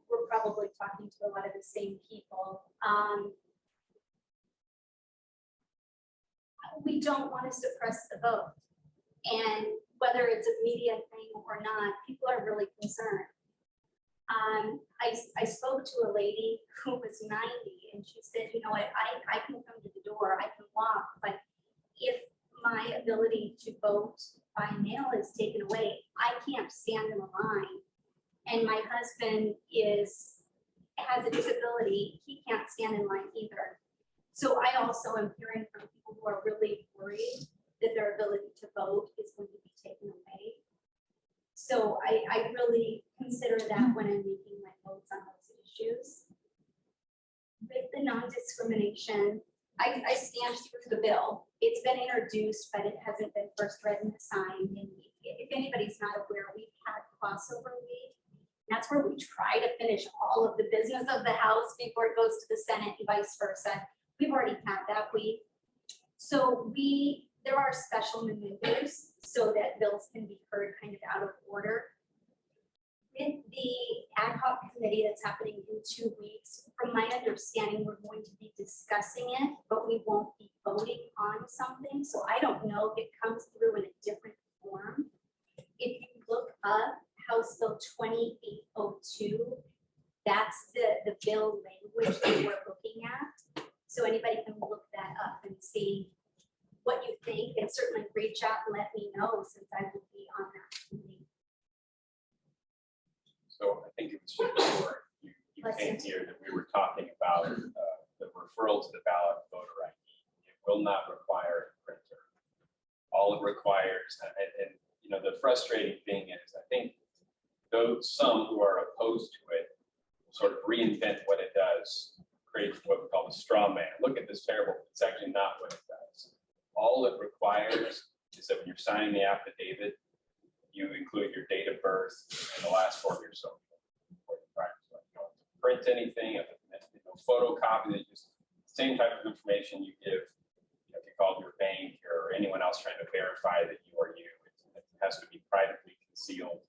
C: we're probably talking to a lot of the same people. We don't want to suppress the vote. And whether it's a media thing or not, people are really concerned. I spoke to a lady who was 90 and she said, you know what, I can come to the door, I can walk, but if my ability to vote by mail is taken away, I can't stand in a line. And my husband has a disability, he can't stand in line either. So I also am hearing from people who are really worried that their ability to vote is going to be taken away. So I really consider that when I'm making my votes on those issues. With the non-discrimination, I stand through the bill. It's been introduced, but it hasn't been first read and signed. And if anybody's not aware, we've had crossover week. That's where we try to finish all of the business of the House before it goes to the Senate and vice versa. We've already had that week. So there are special maneuvers so that bills can be heard kind of out of order. With the ad hoc committee that's happening in 2 weeks, from my understanding, we're going to be discussing it, but we won't be voting on something. So I don't know if it comes through in a different form. If you look up House Bill 2802, that's the bill language that we're looking at. So anybody can look that up and see what you think, and certainly reach out and let me know, since I will be on that committee.
D: So I think it was just before you came here that we were talking about the referral to the ballot voter ID. It will not require a printer. All it requires, and you know, the frustrating thing is, I think some who are opposed to it sort of reinvent what it does, create what we call a straw man. Look at this terrible, it's actually not what it does. All it requires is that when you're signing the affidavit, you include your date of birth and the last 4 of your social. You don't print anything, photocopy, just same type of information you give, if you called your bank or anyone else trying to verify that you are you. It has to be privately concealed.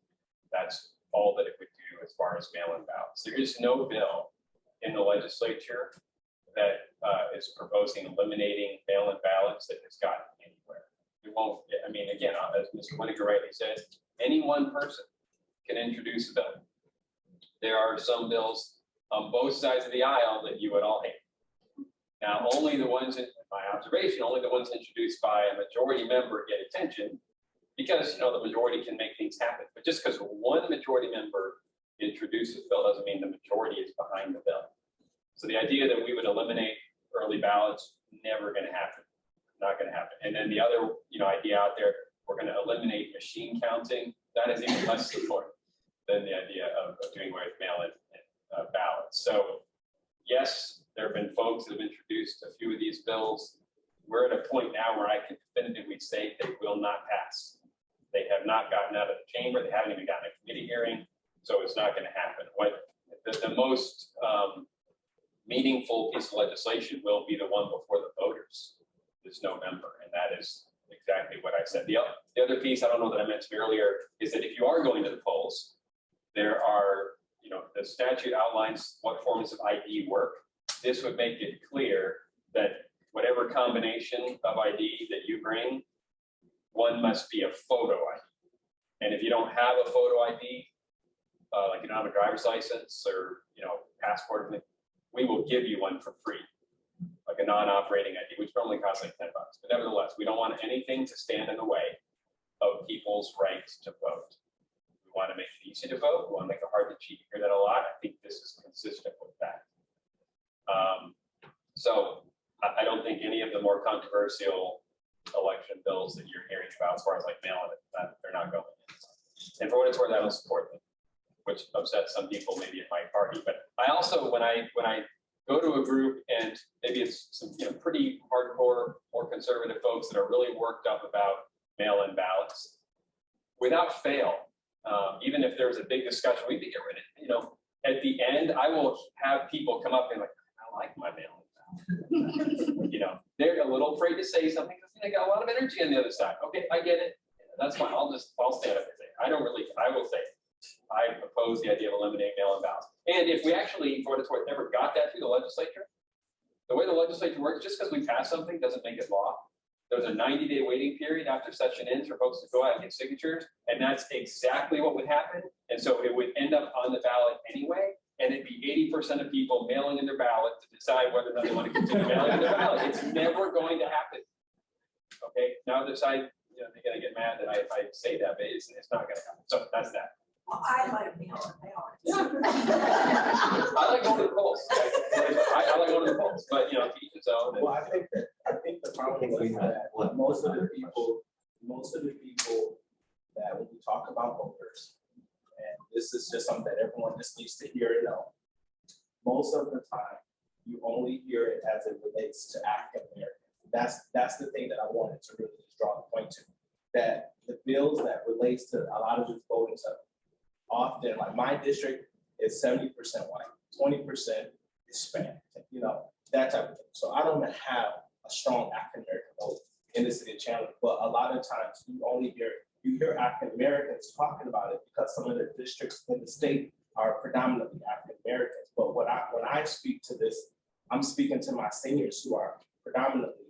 D: That's all that it would do as far as mail-in ballots. There is no bill in the legislature that is proposing eliminating mail-in ballots that has gotten anywhere. It won't, I mean, again, as Mr. Weninger rightly said, any one person can introduce a bill. There are some bills on both sides of the aisle that you would all hate. Now, only the ones, in my observation, only the ones introduced by a majority member get attention, because, you know, the majority can make things happen. But just because one majority member introduces a bill doesn't mean the majority is behind the bill. So the idea that we would eliminate early ballots, never going to happen. Not going to happen. And then the other, idea out there, we're going to eliminate machine counting. That is even less support than the idea of doing away with mail-in ballots. So yes, there have been folks that have introduced a few of these bills. We're at a point now where I can definitively say they will not pass. They have not gotten out of the chamber. They haven't even gotten a committee hearing. So it's not going to happen. What the most meaningful piece of legislation will be the one before the voters this November, and that is exactly what I said. The other piece, I don't know that I mentioned earlier, is that if you are going to the polls, there are, the statute outlines what forms of ID work. This would make it clear that whatever combination of ID that you bring, one must be a photo ID. And if you don't have a photo ID, like you don't have a driver's license or, passport, we will give you one for free, like a non-operating ID, which normally costs like $10. But nevertheless, we don't want anything to stand in the way of people's rights to vote. We want to make it easy to vote. We want to make it hard market sheet. You hear that a lot. I think this is consistent with that. So I don't think any of the more controversial election bills that you're hearing about, as far as like mail-in, that they're not going in. And for what it's worth, I don't support them, which upsets some people maybe in my party. But I also, when I go to a group and maybe it's some pretty hardcore, more conservative folks that are really worked up about mail-in ballots, without fail, even if there's a big discussion, we can get rid of it. At the end, I will have people come up and like, I like my mail-in ballot. They're a little afraid to say something because they got a lot of energy on the other side. Okay, I get it. That's fine. I'll stand up and say, I will say, I oppose the idea of eliminating mail-in ballots. And if we actually, for what it's worth, never got that through the legislature, the way the legislature works, just because we pass something doesn't make it law. There's a 90-day waiting period after session ends for folks to go out and get signatures, and that's exactly what would happen. And so it would end up on the ballot anyway, and it'd be 80% of people mailing in their ballot to decide whether or not they want to continue mailing in their ballot. It's never going to happen. Okay, now the side, they're going to get mad that I say that, but it's not going to happen. So that's that.
F: Well, I like mail-in ballots.
D: I like going to the polls. I like going to the polls, but to each his own.
H: Well, I think the problem is that most of the people that when we talk about voters, and this is just something that everyone just needs to hear and know, most of the time you only hear it as it relates to African Americans. That's the thing that I wanted to really just draw the point to, that the bills that relates to a lot of this voting stuff, often, like my district is 70% white, 20% Hispanic, that type of thing. So I don't have a strong African American vote in the city of Chandler, but a lot of times you hear African Americans talking about it because some of the districts in the state are predominantly African Americans. But when I speak to this, I'm speaking to my seniors who are predominantly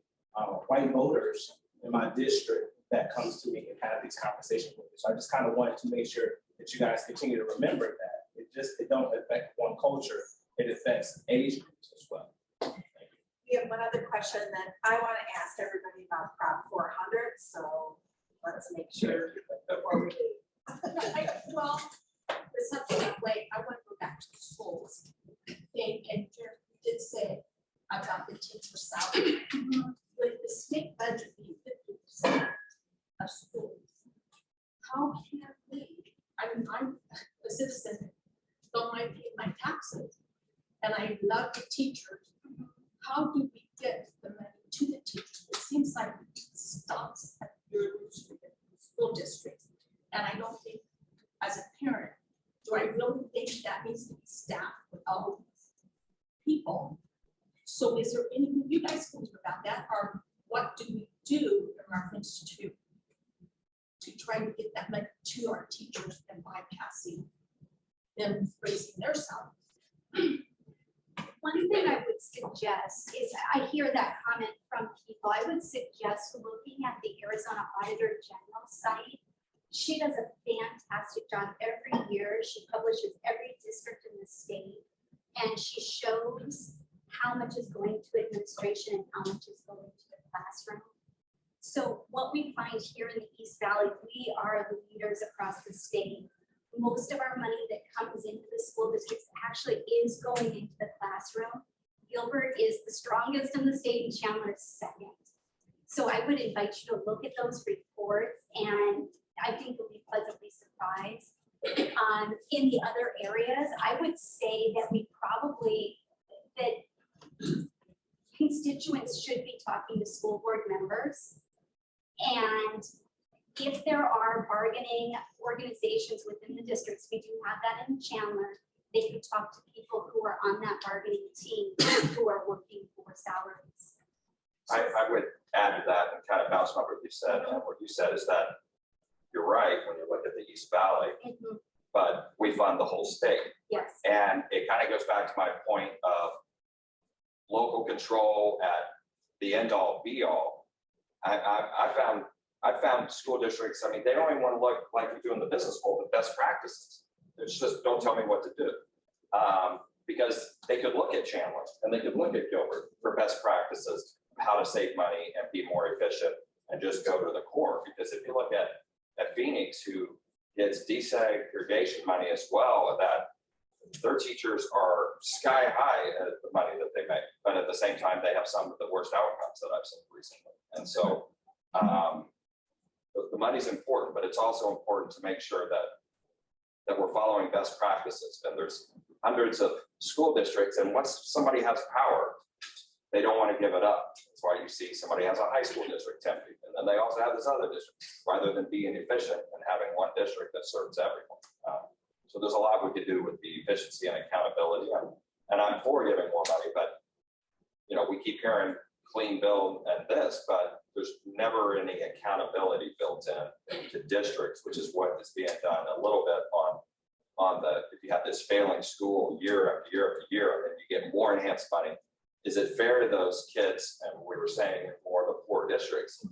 H: white voters in my district that comes to me and have these conversations with me. So I just kind of wanted to make sure that you guys continue to remember that it don't affect one culture, it affects age groups as well.
F: We have one other question that I want to ask everybody about Prop 400, so let's make sure before we leave.
I: Well, there's something that way, I want to go back to the schools. And Jerry did say about the teacher salary. With the state budget being 50% of schools, how can we, I'm a citizen, don't mind paying my taxes, and I love the teachers. How do we get the money to the teachers? It seems like it stops at your school districts. And I don't think, as a parent, do I really think that needs to be staffed with all these people? So is there anything you guys can do about that? Or what do we do in reference to try to get that money to our teachers and bypassing them raising their salaries?
C: One thing I would suggest is, I hear that comment from people, I would suggest looking at the Arizona Auditor General site. She does a fantastic job every year. She publishes every district in the state, and she shows how much is going to administration and how much is going to the classroom. So what we find here in the East Valley, we are the leaders across the state. Most of our money that comes into the school districts actually is going into the classroom. Gilbert is the strongest in the state and Chandler is second. So I would invite you to look at those reports, and I think you'll be pleasantly surprised. In the other areas, I would say that constituents should be talking to school board members. And if there are bargaining organizations within the districts, we do have that in Chandler, they could talk to people who are on that bargaining team who are working for salaries.
E: I would add to that and kind of bounce off what you said. And what you said is that you're right when you look at the East Valley, but we fund the whole state.
C: Yes.
E: And it kind of goes back to my point of local control at the end all be all. I found school districts, I mean, they don't even want to look like we do in the business school, the best practices. It's just, don't tell me what to do. Because they could look at Chandler and they could look at Gilbert for best practices, how to save money and be more efficient and just go to the core. Because if you look at Phoenix, who gets desegregation money as well, that their teachers are sky high at the money that they make, but at the same time, they have some of the worst outcomes that I've seen recently. And so the money's important, but it's also important to make sure that we're following best practices. And there's hundreds of school districts, and once somebody has power, they don't want to give it up. That's why you see somebody has a high school district, Tempe, and then they also have this other district, rather than being efficient and having one district that serves everyone. So there's a lot we could do with the efficiency and accountability, and I'm for giving more money, but we keep hearing clean bill and this, but there's never any accountability built in to districts, which is what is being done a little bit on the, if you have this failing school year after year after year, and you get more enhanced money, is it fair to those kids, and we were saying more of the poor districts,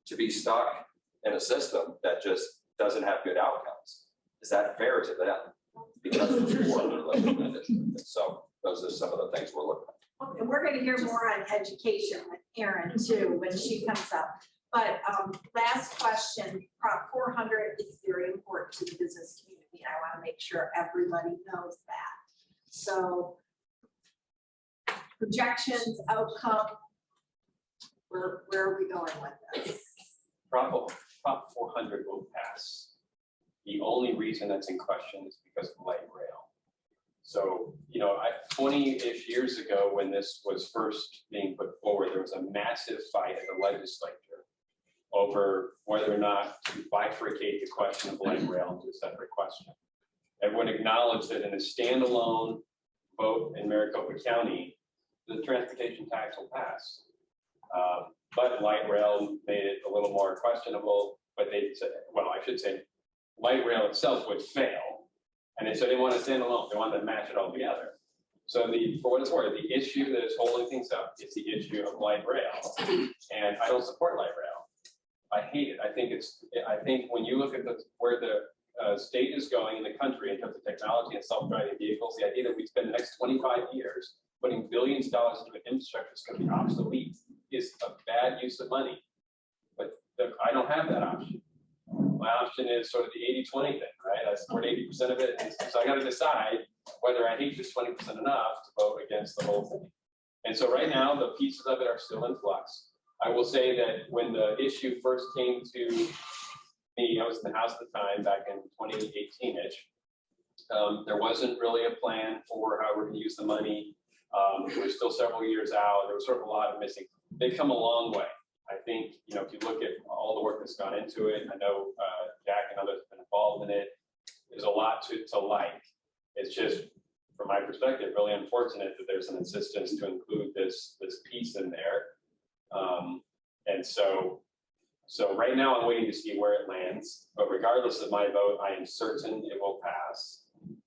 E: to be stuck in a system that just doesn't have good outcomes? Is that fair to them? Because of the poor they're living in the district. And so those are some of the things we're looking at.
F: Okay, we're going to hear more on education with Erin too, when she comes up. But last question, Prop 400 is very important to the business community. I want to make sure everybody knows that. So projections, outcome, where are we going with this?
D: Prop 400 will pass. The only reason that's in question is because of light rail. So, 20-ish years ago, when this was first being put forward, there was a massive fight in the legislature over whether or not to bifurcate the question of light rail into a separate question. Everyone acknowledged that in a standalone vote in Maricopa County, the transportation tax will pass. But light rail made it a little more questionable, but they said, well, I should say, light rail itself would fail. And they said they want to stand alone. They wanted to match it all together. So for what it's worth, the issue that is holding things up is the issue of light rail. And I don't support light rail. I hate it. I think when you look at where the state is going in the country in terms of technology and self-driving vehicles, the idea that we spend the next 25 years putting billions of dollars into an infrastructure that's going to be obsolete is a bad use of money. But I don't have that option. My option is sort of the 80-20 thing, right? I support 80% of it. And so I got to decide whether I hate just 20% enough to vote against the whole thing. And so right now, the pieces of it are still in flux. I will say that when the issue first came to me, I was in the House at the time, back in 2018-ish. There wasn't really a plan for how we're going to use the money. We're still several years out. There was sort of a lot of missing. They've come a long way. I think, if you look at all the work that's gone into it, I know Jack and others have been involved in it. There's a lot to like. It's just, from my perspective, really unfortunate that there's an insistence to include this piece in there. And so right now I'm waiting to see where it lands. But regardless of my vote, I am certain it will pass.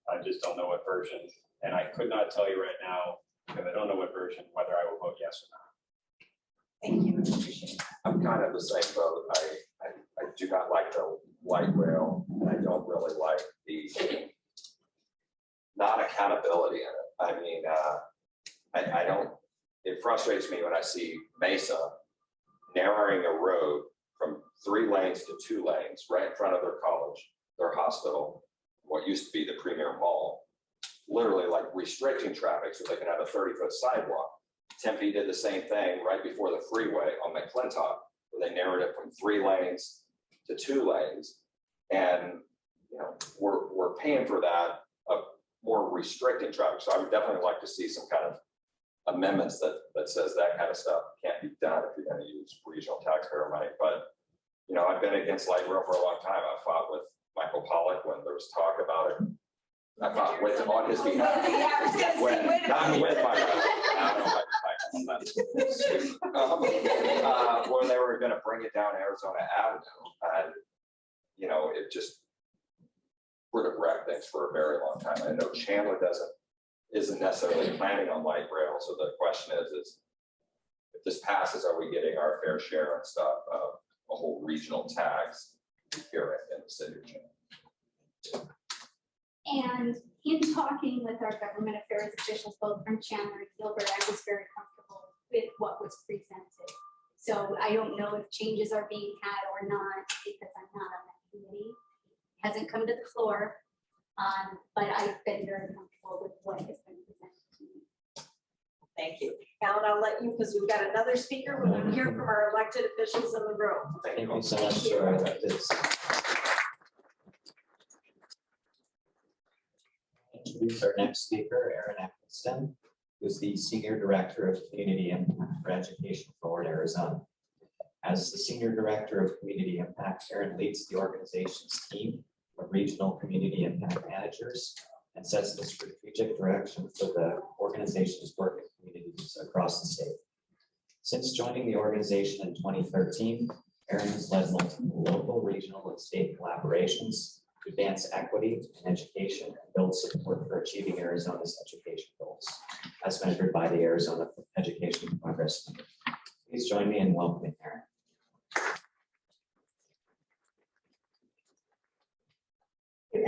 D: I just don't know what version. And I could not tell you right now, because I don't know what version, whether I will vote yes or not.
F: Thank you. Appreciate it.
E: I'm kind of the same boat. I do not like the light rail, and I don't really like the non-accountability in it. I mean, I don't, it frustrates me when I see Mesa narrowing a road from 3 lanes to 2 lanes right in front of their college, their hospital, what used to be the Premier Mall, literally like restricting traffic so they can have a 30-foot sidewalk. Tempe did the same thing right before the freeway on McClintock, where they narrowed it from 3 lanes to 2 lanes. And, we're paying for that, more restricting traffic. So I would definitely like to see some kind of amendments that says that kind of stuff can't be done if you're going to use regional taxpayer money. But, I've been against light rail for a long time. I fought with Michael Pawlik when there was talk about it. I fought on his behalf.
F: Yeah, I was gonna say,
E: When,
F: wait a
E: not
F: minute.
E: with my, when they were going to bring it down Arizona Avenue, and it just would have wrecked things for a very long time. I know Chandler isn't necessarily planning on light rail, so the question is if this passes, are we getting our fair share and stuff of a whole regional tax here in the city of Chandler?
C: And in talking with our government affairs officials, both from Chandler and Gilbert, I was very comfortable with what was presented. So I don't know if changes are being had or not, because I'm not on that committee. hasn't come to the floor. But I've been very comfortable with what has been presented to me.
F: Thank you. Alan, I'll let you, because we've got another speaker. We want to hear from our elected officials in the room.
B: Thank you so much for this. Introduce our next speaker, Erin Eccleston, who's the Senior Director of Community Impact for Education Forward Arizona. As the Senior Director of Community Impact, Erin leads the organization's team of regional community impact managers and sets the strategic direction for the organization's work in communities across the state. Since joining the organization in 2013, Erin has led multiple local, regional, and state collaborations to advance equity in education and build support for achieving Arizona's education goals, as measured by the Arizona Education Progress Index. Please join me in welcoming Erin.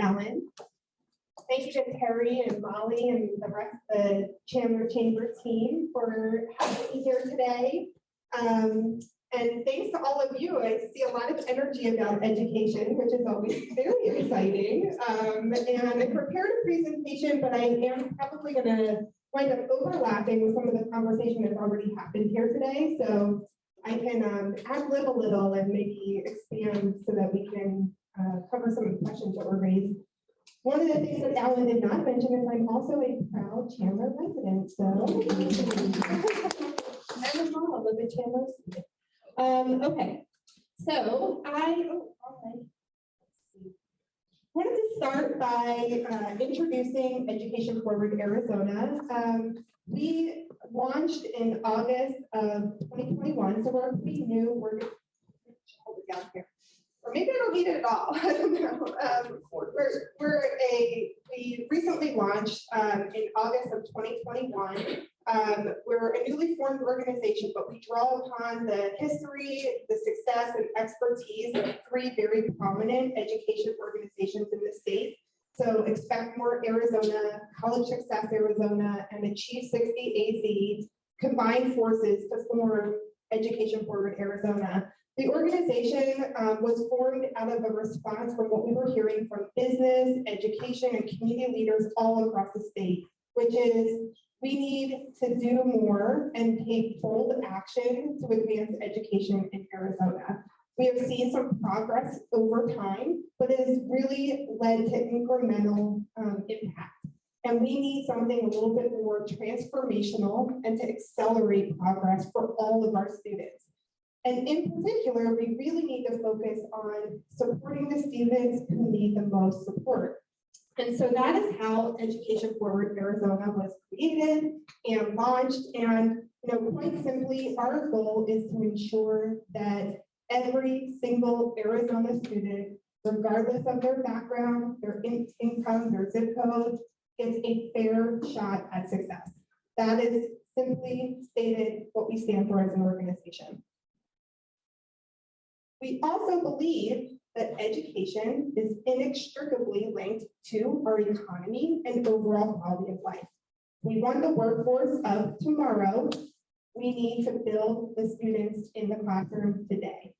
J: Ellen. Thank you to Terri and Molly and the rest of the Chandler Chamber team for having me here today. And thanks to all of you. I see a lot of energy about education, which is always very exciting. And I prepared a presentation, but I am probably going to wind up overlapping with some of the conversation that's already happened here today. So I can ad-lib a little and maybe expand so that we can cover some of the questions that were raised. One of the things that Alan did not mention is I'm also a proud Chandler resident. So I'm a mom of a Chandler student. Okay, so I wanted to start by introducing Education Forward Arizona. We launched in August of 2021, so we're pretty new. We're hold it down here. Or maybe I don't need it at all. I don't know. We recently launched in August of 2021. We're a newly formed organization, but we draw upon the history, the success, and expertise of 3 very prominent education organizations in the state. So expect more Arizona, College Success Arizona, and Achieve 60 AZ combined forces to form Education Forward Arizona. The organization was formed out of a response from what we were hearing from business, education, and community leaders all across the state, which is we need to do more and take bold action to advance education in Arizona. We have seen some progress over time, but it has really led to incremental impact. And we need something a little bit more transformational and to accelerate progress for all of our students. And in particular, we really need to focus on supporting the students who need the most support. And so that is how Education Forward Arizona was created and launched. And quite simply, our goal is to ensure that every single Arizona student, regardless of their background, their income, their zip code, gets a fair shot at success. That is simply stated what we stand for as an organization. We also believe that education is inextricably linked to our economy and overall quality of life. We want the workforce of tomorrow. We need to build the students in the classroom today.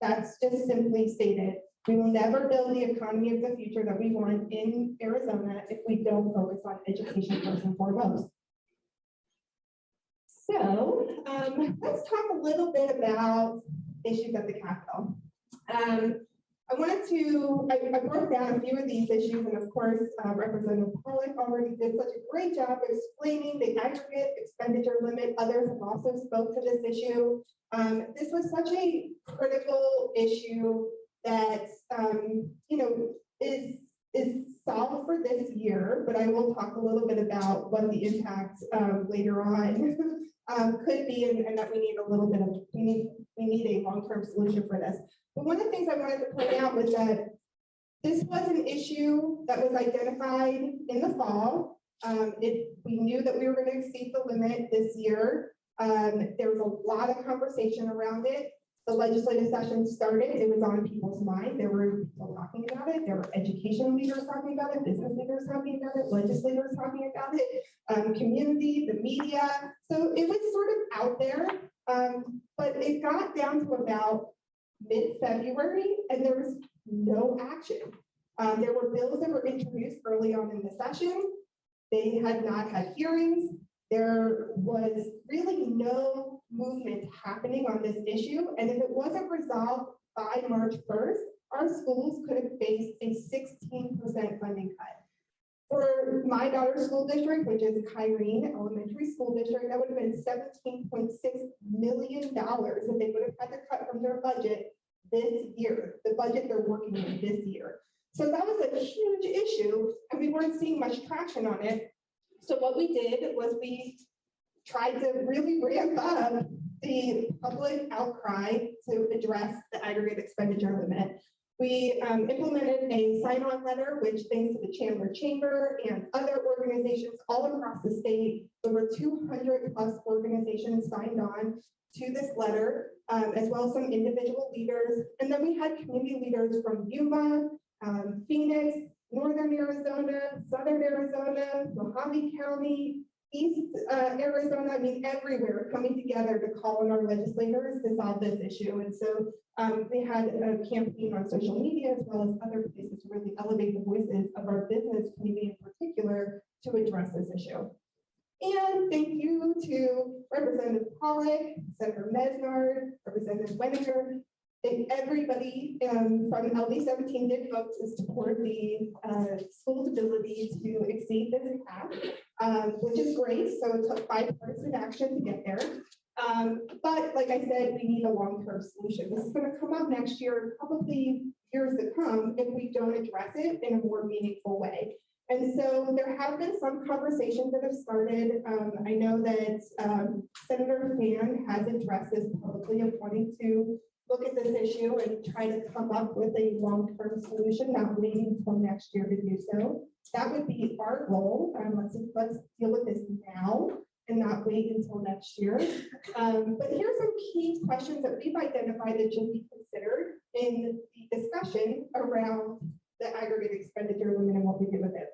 J: That's just simply stated. We will never build the economy of the future that we want in Arizona if we don't focus on education first and foremost. So let's talk a little bit about issues at the Capitol. I broke down a few of these issues, and of course, Representative Pawlik already did such a great job explaining the aggregate expenditure limit. Others have also spoke to this issue. This was such a critical issue that is solved for this year, but I will talk a little bit about what the impact later on could be, and that we need a little bit of we need a long-term solution for this. But one of the things I wanted to point out was that this was an issue that was identified in the fall. We knew that we were going to exceed the limit this year. There was a lot of conversation around it. The legislative session started, it was on people's mind. There were people talking about it. There were education leaders talking about it, business leaders talking about it, legislators talking about it, community, the media. So it was sort of out there, but it got down to about mid-February, and there was no action. There were bills that were introduced early on in the session. They had not had hearings. There was really no movement happening on this issue. And if it wasn't resolved by March 1st, our schools could have faced a 16% funding cut. For my daughter's school district, which is Kyrene Elementary School District, that would have been $17.6 million if they would have had to cut from their budget this year, the budget they're working in this year. So that was a huge issue, and we weren't seeing much traction on it. So what we did was we tried to really ramp up the public outcry to address the aggregate expenditure limit. We implemented a sign-on letter, which thanks to the Chandler Chamber and other organizations all across the state, over 200 plus organizations signed on to this letter, as well as some individual leaders. And then we had community leaders from Yuma, Phoenix, Northern Arizona, Southern Arizona, Mojave County, East Arizona, I mean, everywhere coming together to call on our legislators to solve this issue. And so we had a campaign on social media as well as other places to really elevate the voices of our business community in particular to address this issue. And thank you to Representative Pawlik, Senator Mesnard, Representative Weninger, and everybody from LD 17 did vote to support the school's ability to exceed this cap, which is great. So it took bipartisan action to get there. But like I said, we need a long-term solution. This is going to come up next year, probably years to come, if we don't address it in a more meaningful way. And so there have been some conversations that have started. I know that Senator Fan has addressed this publicly of wanting to look at this issue and try to come up with a long-term solution, not waiting until next year to do so. That would be our goal. Let's deal with this now and not wait until next year. But here are some key questions that we've identified that should be considered in the discussion around the aggregate expenditure limit and what we do with it.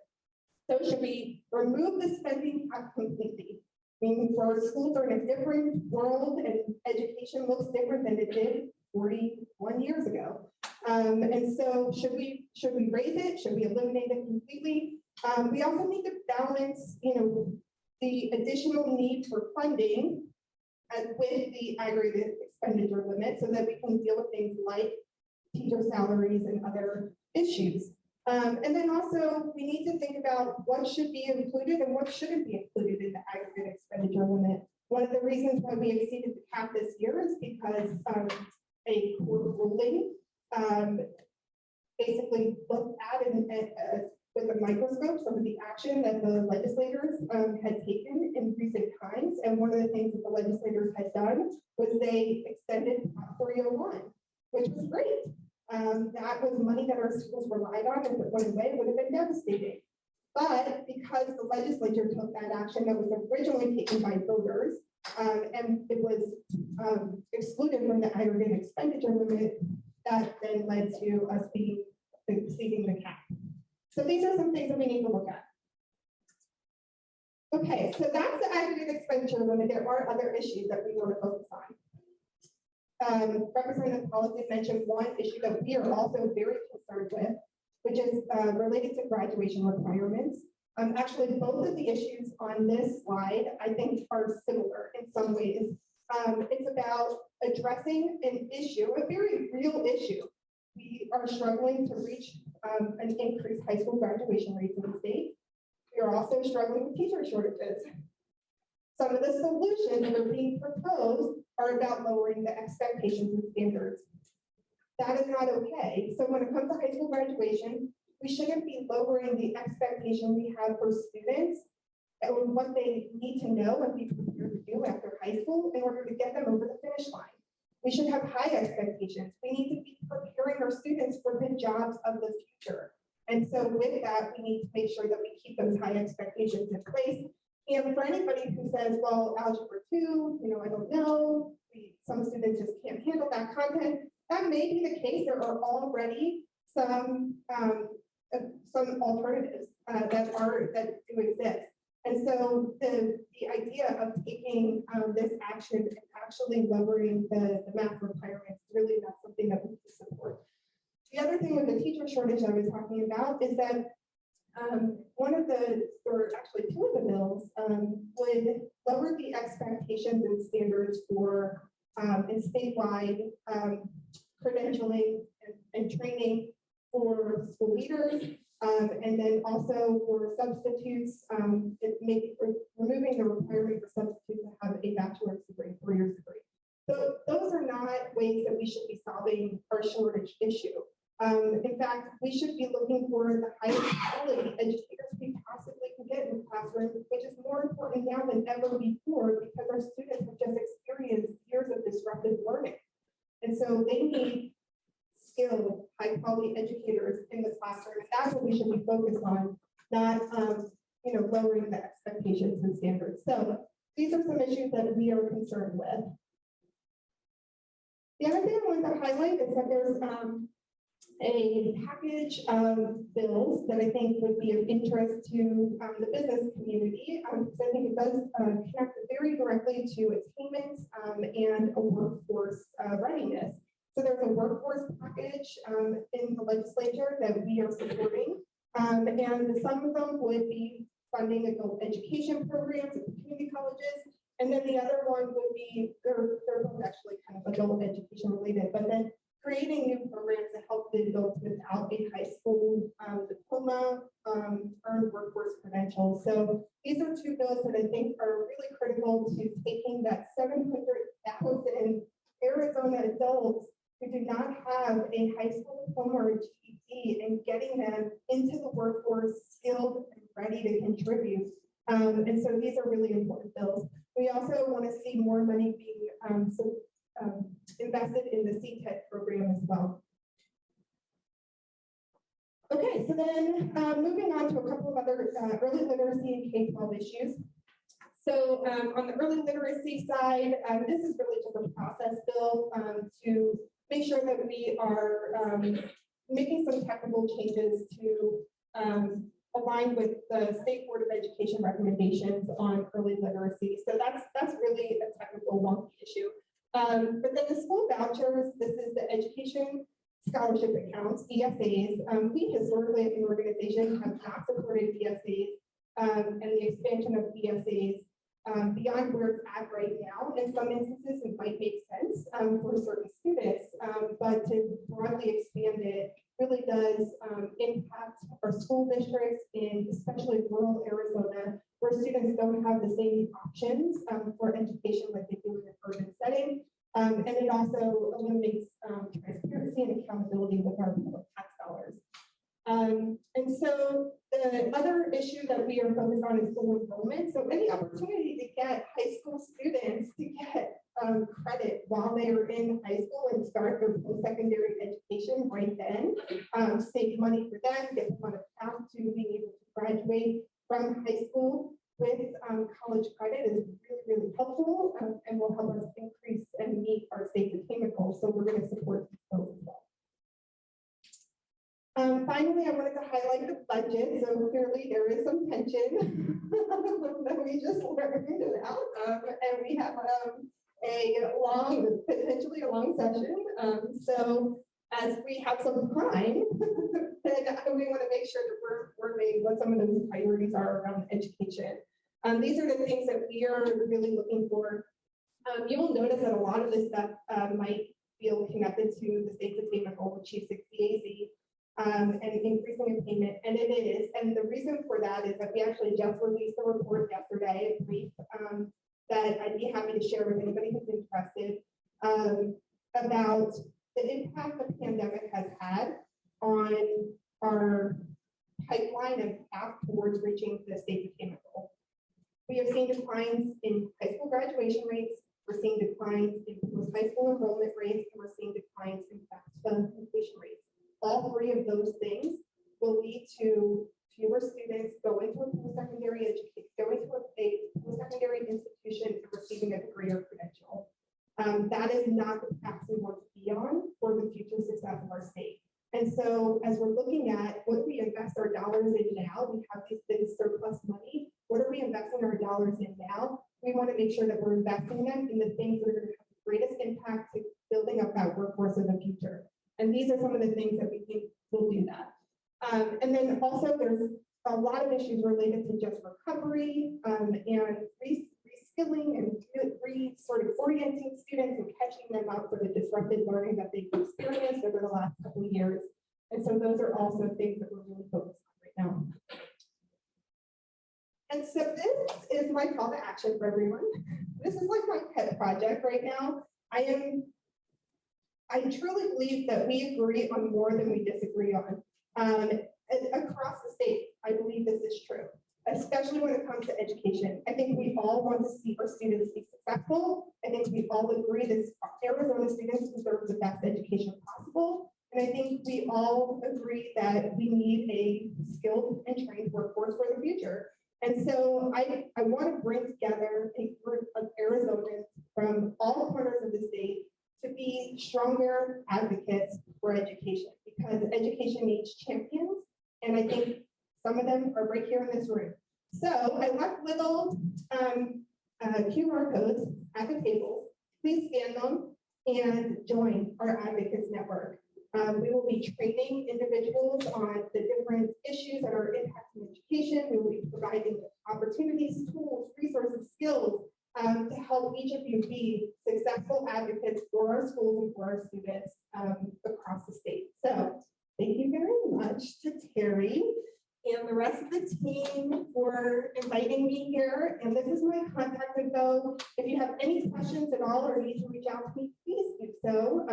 J: So should we remove the spending cap completely? I mean, for our schools are in a different world and education looks different than it did 41 years ago. And so should we raise it? Should we eliminate it completely? We also need to balance, the additional need for funding with the aggregate expenditure limit so that we can deal with things like teacher salaries and other issues. And then also we need to think about what should be included and what shouldn't be included in the aggregate expenditure limit. One of the reasons why we exceeded the cap this year is because a court ruling basically looked at and with a microscope some of the action that the legislators had taken in recent times. And one of the things that the legislators had done was they extended Prop 301, which was great. That was money that our schools relied on, and if it went away, it would have been devastating. But because the legislature took that action that was originally taken by voters, and it was excluded from the aggregate expenditure limit, that then led to us exceeding the cap. So these are some things that we need to look at. Okay, so that's the aggregate expenditure limit. There are other issues that we want to focus on. Representative Pawlik did mention one issue that we are also very concerned with, which is related to graduation requirements. Actually, both of the issues on this slide, I think, are similar in some ways. It's about addressing an issue, a very real issue. We are struggling to reach an increased high school graduation rates in the state. We are also struggling with teacher shortages. Some of the solutions that are being proposed are about lowering the expectations and standards. That is not okay. So when it comes to high school graduation, we shouldn't be lowering the expectation we have for students and what they need to know and be prepared to do after high school in order to get them over the finish line. We should have high expectations. We need to be preparing our students for the jobs of the future. And so with that, we need to make sure that we keep those high expectations in place. And for anybody who says, well, algebra 2, I don't know, some students just can't handle that content, that may be the case. There are already some alternatives that do exist. And so the idea of taking this action and actually lowering the math requirements is really not something that the teacher shortage I was talking about is that one of the, or actually two of the bills would lower the expectations and standards for and statewide credentialing and training for school leaders. And then also for substitutes, removing the requirement for substitutes to have a bachelor's degree, 4 years degree. So those are not ways that we should be solving our shortage issue. In fact, we should be looking for the highest quality educators we possibly can get in the classroom, which is more important now than ever before because our students have just experienced years of disruptive learning. And so they need skilled, high quality educators in the classroom. And that's what we should be focused on, not lowering the expectations and standards. So these are some issues that we are concerned with. The other thing I wanted to highlight is that there's a package of bills that I think would be of interest to the business community, because I think it does connect very directly to attainment and a workforce readiness. So there's a workforce package in the legislature that we are supporting, and some of them would be funding adult education programs at community colleges, and then the other one would be, they're both actually kind of adult education related, but then creating new programs to help the adults without a high school diploma earn workforce credentials. So these are two bills that I think are really critical to taking that 700,000 Arizona adults who do not have a high school diploma or a GED and getting them into the workforce skilled and ready to contribute. And so these are really important bills. We also want to see more money being invested in the CTED program as well. Okay, so then moving on to a couple of other early literacy and K-12 issues. So on the early literacy side, this is really just a process bill to make sure that we are making some technical changes to align with the State Board of Education recommendations on early literacy. So that's really a technical wonky issue. But then the school vouchers, this is the education scholarship accounts, ESAs. We historically as an organization have not supported ESAs and the expansion of ESAs beyond where it's at right now. In some instances, it might make sense for certain students, but to broadly expand it really does impact our school districts in especially rural Arizona, where students don't have the same options for education like they do in an urban setting. And it also eliminates transparency and accountability with our public tax dollars. And so the other issue that we are focused on is full enrollment. So any opportunity to get high school students to get credit while they are in high school and start their post-secondary education right then, save money for them, get them on a path to being able to graduate from high school with college credit is really, really helpful and will help us increase and meet our state attainment goals. So we're going to support these goals as well. Finally, I wanted to highlight the budget. So clearly there is some tension that we just learned about, and we have potentially a long session. So as we have some time, then we want to make sure that we're made what some of those priorities are around education. These are the things that we are really looking for. You will notice that a lot of this stuff might feel connected to the state's attainment goal of Achieve 60 AZ and increasing attainment, and it is. And the reason for that is that we actually just released a report yesterday, a brief that I'd be happy to share with anybody who's interested about the impact the pandemic has had on our pipeline and path towards reaching the state attainment goal. We have seen declines in high school graduation rates, we're seeing declines in post-high school enrollment rates, and we're seeing declines in FAFSA completion rates. All three of those things will lead to fewer students going to a post-secondary education, going to a post-secondary institution and receiving a degree or credential. That is not the path we want to be on for the future success of our state. And so as we're looking at what we invest our dollars in now, we have this big surplus money. What are we investing our dollars in now? We want to make sure that we're investing them in the things that are going to have the greatest impact to building up that workforce of the future. And these are some of the things that we think will Also, there's a lot of issues related to just recovery and reskilling and sort of orienting students and catching them up for the disrupted learning that they've experienced over the last couple of years. And so those are also things that we're really focused on right now. And so this is my call to action for everyone. This is like my pet project right now. I truly believe that we agree on more than we disagree on. Across the state, I believe this is true, especially when it comes to education. I think we all want to see our students be successful. I think we all agree that Arizona students deserve the best education possible. And I think we all agree that we need a skilled and trained workforce for the future. And so I want to bring together a group of Arizonans from all corners of the state to be stronger advocates for education, because education needs champions. And I think some of them are right here in this room. So I left little QR codes at the table. Please scan them and join our advocates network. We will be training individuals on the different issues that are impacting education. We will be providing opportunities, tools, resources, skills to help each of you be successful advocates for our schools and for our students across the state. So thank you very much to Terri and the rest of the team for inviting me here. And this is my contact info. If you have any questions at all or need to reach out to me, please do so.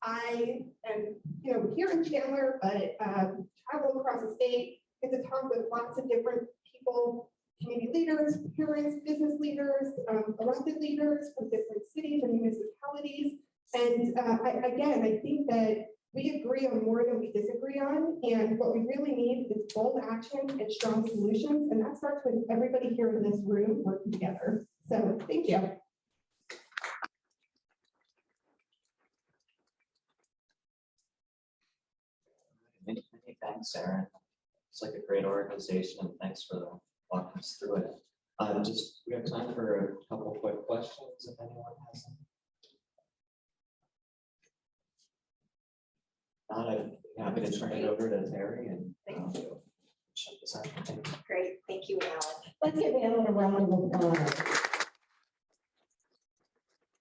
J: I am, here in Chandler, but travel across the state, get to talk with lots of different people, community leaders, parents, business leaders, elected leaders from different cities and municipalities. And I think that we agree on more than we disagree on. And what we really need is bold action and strong solutions. And that starts with everybody here in this room working together. So thank you.
B: Many thanks, Erin. It's like a great organization, and thanks for walking us through it. We have time for a couple quick questions if anyone has them. I'm happy to turn it over to Terri and shut this out.
F: Great, thank you, Alan.
A: Let's give Alan a round of applause.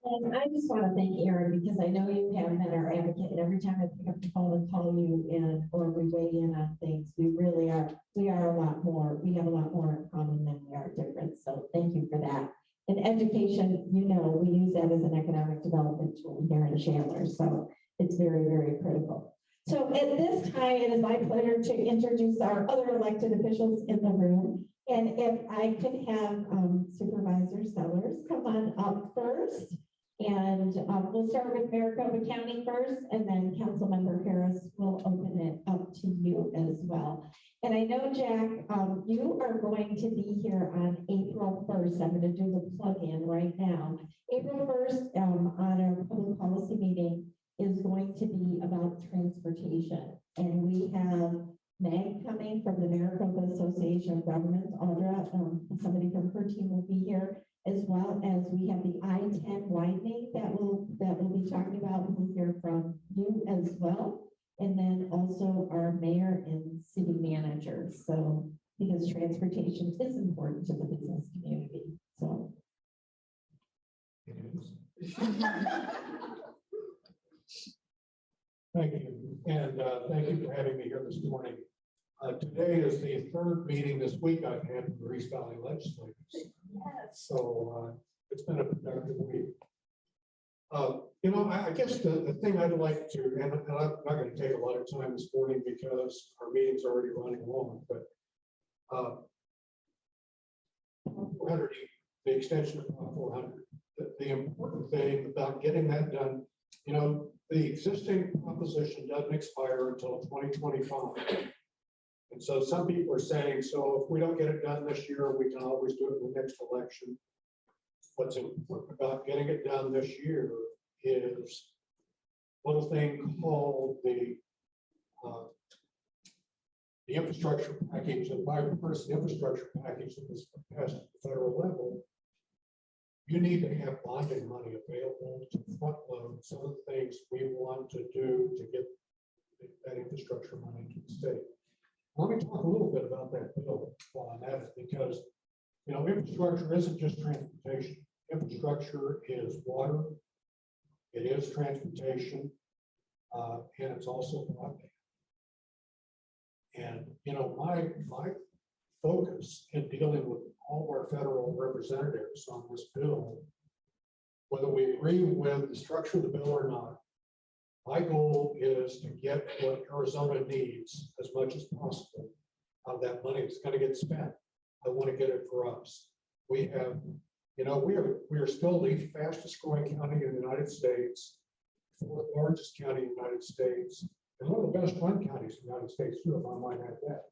A: And I just want to thank Erin, because I know you have been our advocate, and every time I pick up the phone and call you or we weigh in on things, we are a lot more, we have a lot more in common than we are different. So thank you for that. And education, we use that as an economic development tool here in Chandler. So it's very, very critical. So at this time, it is my pleasure to introduce our other elected officials in the room. And if I could have Supervisor Sellers come on up first. And we'll start with Maricopa County first, and then Councilmember Harris will open it up to you as well. And I know, Jack, you are going to be here on April 1st. I'm going to do the plug-in right now. April 1st, on our public policy meeting, is going to be about transportation. And we have Meg coming from the Maricopa Association of Governments, Audra, somebody from her team will be here, as well as we have the I-10 widening that we'll be talking about. We'll hear from you as well. And then also our mayor and city manager. So, because transportation is important to the business community. So.
K: Thank you. And thank you for having me here this morning. Today is the third meeting this week I've had with the East Valley legislators. So it's been a productive week. I guess the thing I'd like to, and I'm not going to take a lot of time this morning because our meeting's already running long, but 400, the extension of 400, the important thing about getting that done, the existing proposition doesn't expire until 2025. And so some people are saying, so if we don't get it done this year, we can always do it in the next election. What's important about getting it done this year is a little thing called the infrastructure package, the bipartisan infrastructure package that was passed at the federal level. You need to have bonding money available to front load some of the things we want to do to get that infrastructure money to the state. let me talk a little bit about that bill while I'm at it, because, you know, infrastructure isn't just transportation. Infrastructure is water, it is transportation, and it's also broadband. And, you know, my focus in dealing with all of our federal representatives on this bill, whether we agree with the structure of the bill or not, my goal is to get what Arizona needs as much as possible out of that money that's going to get spent. I want to get it for us. We have, you know, we are still the fastest growing county in the United States, fourth largest county in the United States, and one of the best run counties in the United States too, if I might add that.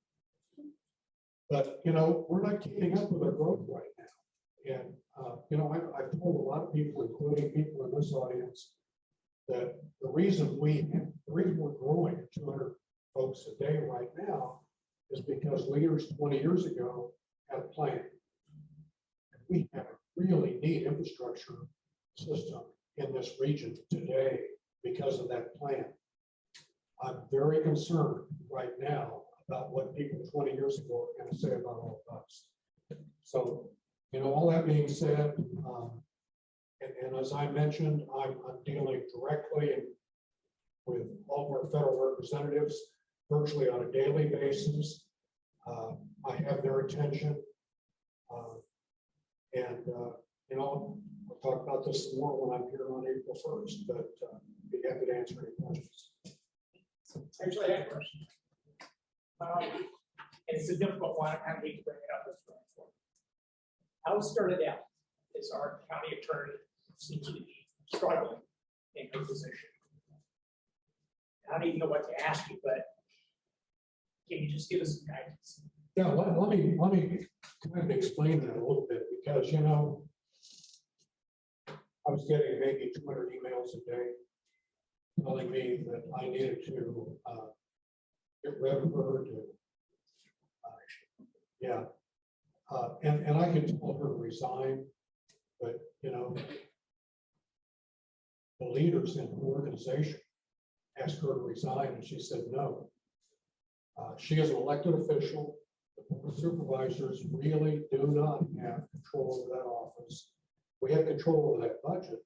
K: But, you know, we're not keeping up with our growth right now. And, you know, I've told a lot of people, including people in this audience, that the reason we're growing at 200 folks a day right now is because leaders 20 years ago had a plan. And we have a really neat infrastructure system in this region today because of that plan. I'm very concerned right now about what people 20 years ago were going to say about all of us. So, you know, all that being said, and as I mentioned, I'm dealing directly with all of our federal representatives virtually on a daily basis. I have their attention. You know, we'll talk about this some more when I'm here on April 1st, but be happy to answer any questions.
G: Actually, I have a question. It's a difficult one. I hate to bring it up this way. How it started out is our county attorney seems to be struggling in her position. I don't even know what to ask you, but can you just give us some guidance?
K: Yeah, let me kind of explain that a little bit, because, you know, I was getting maybe 200 emails a day telling me that I needed to get rid of her. And I could tell her to resign, but, you know, the leaders in her organization asked her to resign, and she said no. She is an elected official. The board of supervisors really do not have control over that office. We have control over that budget,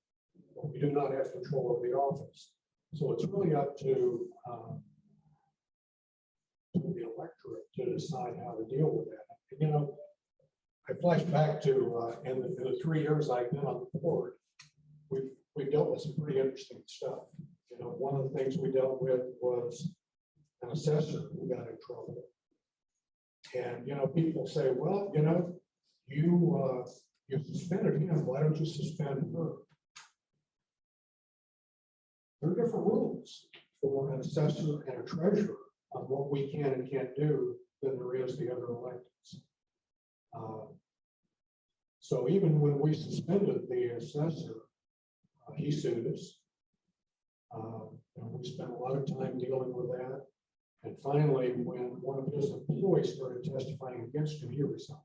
K: but we do not have control over the office. So it's really up to the electorate to decide how to deal with that. And, you know, I flash back to in the 3 years I've been on the board, we've dealt with some pretty interesting stuff. You know, one of the things we dealt with was an assessor who got in trouble. And, you know, people say, well, you know, you suspended him, why don't you suspend her? There are different rules for an assessor and a treasurer on what we can and can't do than there is the other electeds. So even when we suspended the assessor, he sued us. And we spent a lot of time dealing with that. And finally, when one of his employees started testifying against him, he resigned.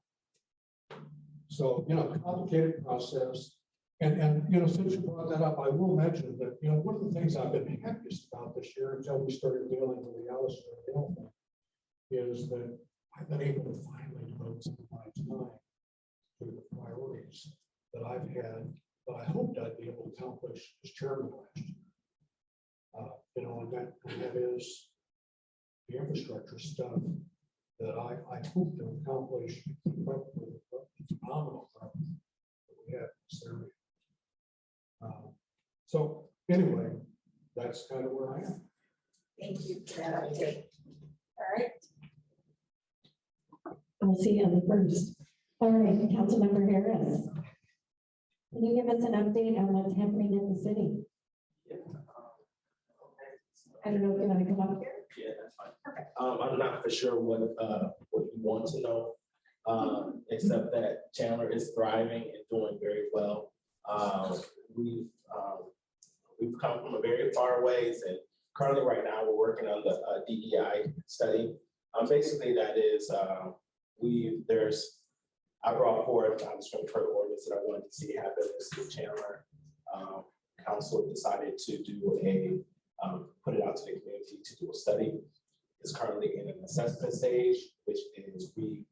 K: So, you know, complicated process. And you know, since you brought that up, I will mention that, you know, one of the things I've been happiest about this year until we started dealing with the Alistair Hill thing is that I've been able to finally devote some of my time to the priorities that I've had, that I hoped I'd be able to accomplish as chairman last year. You know, and that is the infrastructure stuff that I hope to accomplish, keep up with the phenomenal growth that we have in this area. So anyway, that's kind of where I am.
F: Thank you for that update. All right.
A: We'll see you on the 1st. All right, Councilmember Harris. Can you give us an update on what's happening in the city? I don't know if you want to come up here.
H: Yeah, that's fine. Perfect. I'm not for sure what you want to know, except that Chandler is thriving and doing very well. We've come from a very far ways, and currently right now we're working on the DEI study. Basically, that is I brought forth the discriminatory ordinance that I wanted to see happen. The Chandler Council decided to do put it out to the community to do a study. is currently in an assessment stage, which is we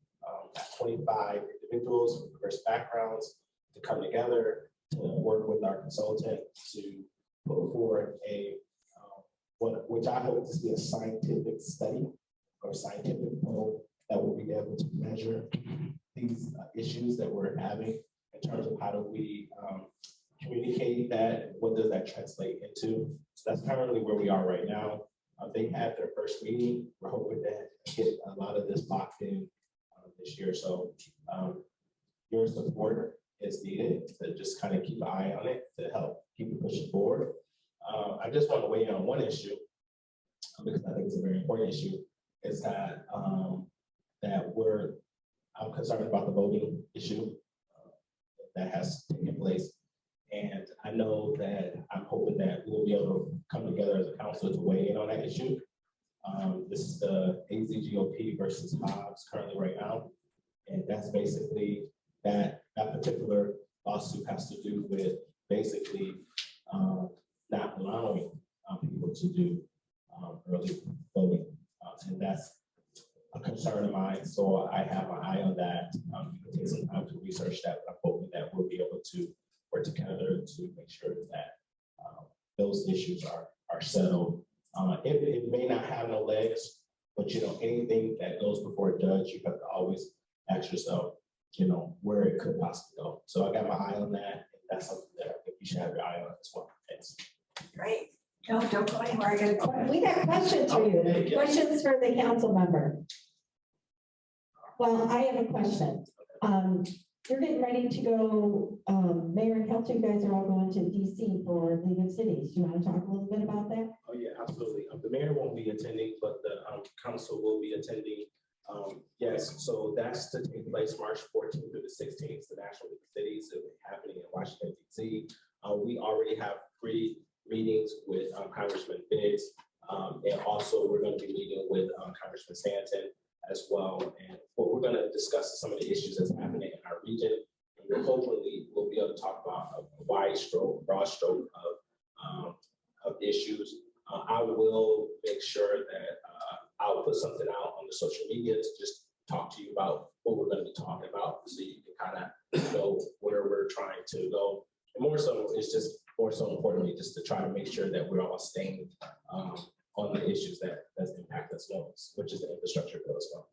H: got 25 individuals from diverse backgrounds to come together to work with our consultant to put forward a which I hope to be a scientific study or scientific poll that will be able to measure these issues that we're having in terms of how do we communicate that, what does that translate into. So that's currently where we are right now. They had their first meeting. We're hoping to get a lot of this locked in this year. So your support is needed to just kind of keep an eye on it to help keep it pushing forward. I just want to weigh in on one issue because I think it's a very important issue, is that I'm concerned about the voting issue that has taken place. And I know that I'm hoping that we'll be able to come together as a council to weigh in on that issue. This is the AZGOP versus Hobbs currently right now. And that's basically that particular lawsuit has to do with basically not allowing people to do early voting. And that's a concern of mine. So I have my eye on that. You can take some time to research that, but I'm hoping that we'll be able to work together to make sure that those issues are settled. It may not have no legs, but anything that goes before a judge, you have to always ask yourself, where it could possibly go. So I got my eye on that. And that's something that I think you should have your eye on as well. Thanks.
F: Great. No, don't go anywhere. I got
A: We got questions for you.
H: Okay, yeah.
A: Questions for the council member. Well, I have a question. You're getting ready to go, Mayor and Council, you guys are all going to DC for League of Cities. Do you want to talk a little bit about that?
H: Oh, yeah, absolutely. The mayor won't be attending, but the council will be attending. Yes, so that's to take place March 14th through the 16th, the National League of Cities. It will be happening in Washington, DC. We already have pre-meetings with Congressman Biggs. And also we're going to be meeting with Congressman Stanton as well. And what we're going to discuss is some of the issues that's happening in our region. And hopefully we'll be able to talk about a broad stroke of issues. I will make sure that I'll put something out on the social media to just talk to you about what we're going to be talking about so you can kind of know where we're trying to go. And more so, importantly, just to try to make sure that we're all staying on the issues that's impact us most, which is the infrastructure bill as well.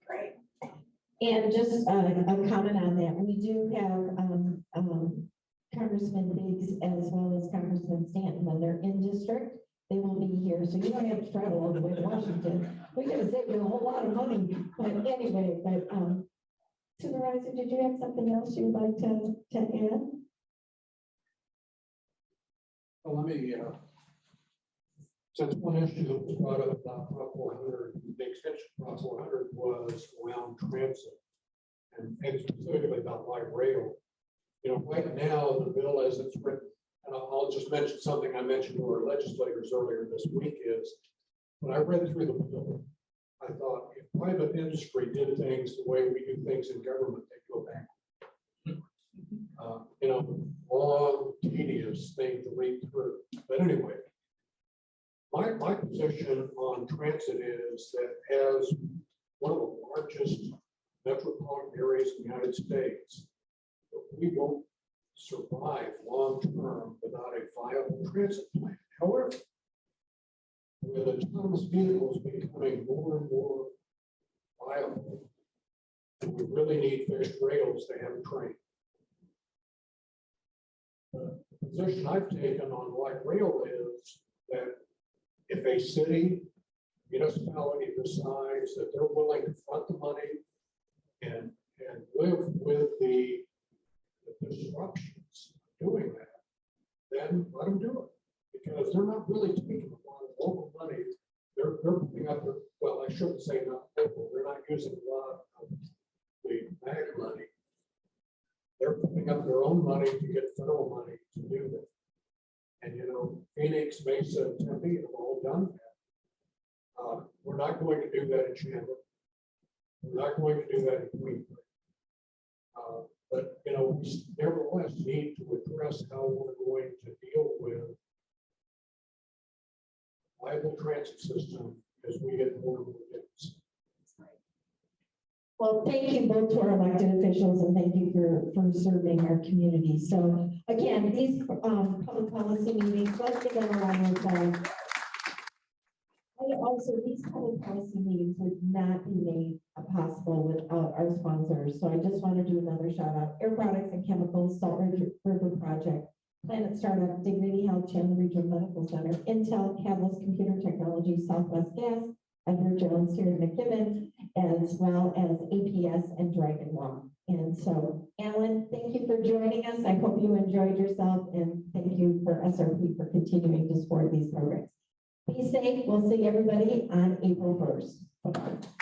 F: great.
A: And just a comment on that, we do have Congressman Biggs as well as Congressman Stanton. When they're in district, they will be here, so you don't have to travel all the way to Washington. We're gonna save you a whole lot of money, but anyway, Supervisor, did you have something else you'd like to add?
K: Well, let me, since one issue that was brought up about Prop 400, the extension of Prop 400 was around transit and specifically about light rail. Right now, the bill as it's written, and I'll just mention something I mentioned to our legislators earlier this week is, when I read through the bill, I thought if private industry did things the way we do things in government, they'd go back. Long, tedious thing to read through. But anyway, my position on transit is that as one of the largest metropolitan areas in the United States, we won't survive long-term without a viable transit plan. However, with autonomous vehicles becoming more and more viable, we really need fixed rails to have a train. The position I've taken on light rail is that if a city, municipality decides that they're willing to front the money and live with the disruptions of doing that, then let them do it. Because they're not really taking a lot of local money. They're putting up, well, I shouldn't say not local, they're not using a lot of the MAG money. They're putting up their own money to get federal money to do that. And Phoenix, Mesa, and Tempe have all done that. We're not going to do that in Chandler. We're not going to do that in Queensland. But we nevertheless need to address how we're going to deal with viable transit system as we get more and more kids.
A: Well, thank you both to our elected officials and thank you for serving our community. So again, these public policy meetings, let's give them a round of applause. And also, these public policy meetings would not be made possible without our sponsors. So I just want to do another shout out. Air Products and Chemicals, Salt River Project, Planet Startup, Dignity Health, Chandler Regional Medical Center, Intel, Catalyst Computer Technology, Southwest Gas, Edward Jones here in McKibbin, as well as APS and Dragon Walk. And so, Alan, thank you for joining us. I hope you enjoyed yourself, and thank you for SRP for continuing to support these programs. Be safe. We'll see everybody on April 1st. Bye-bye.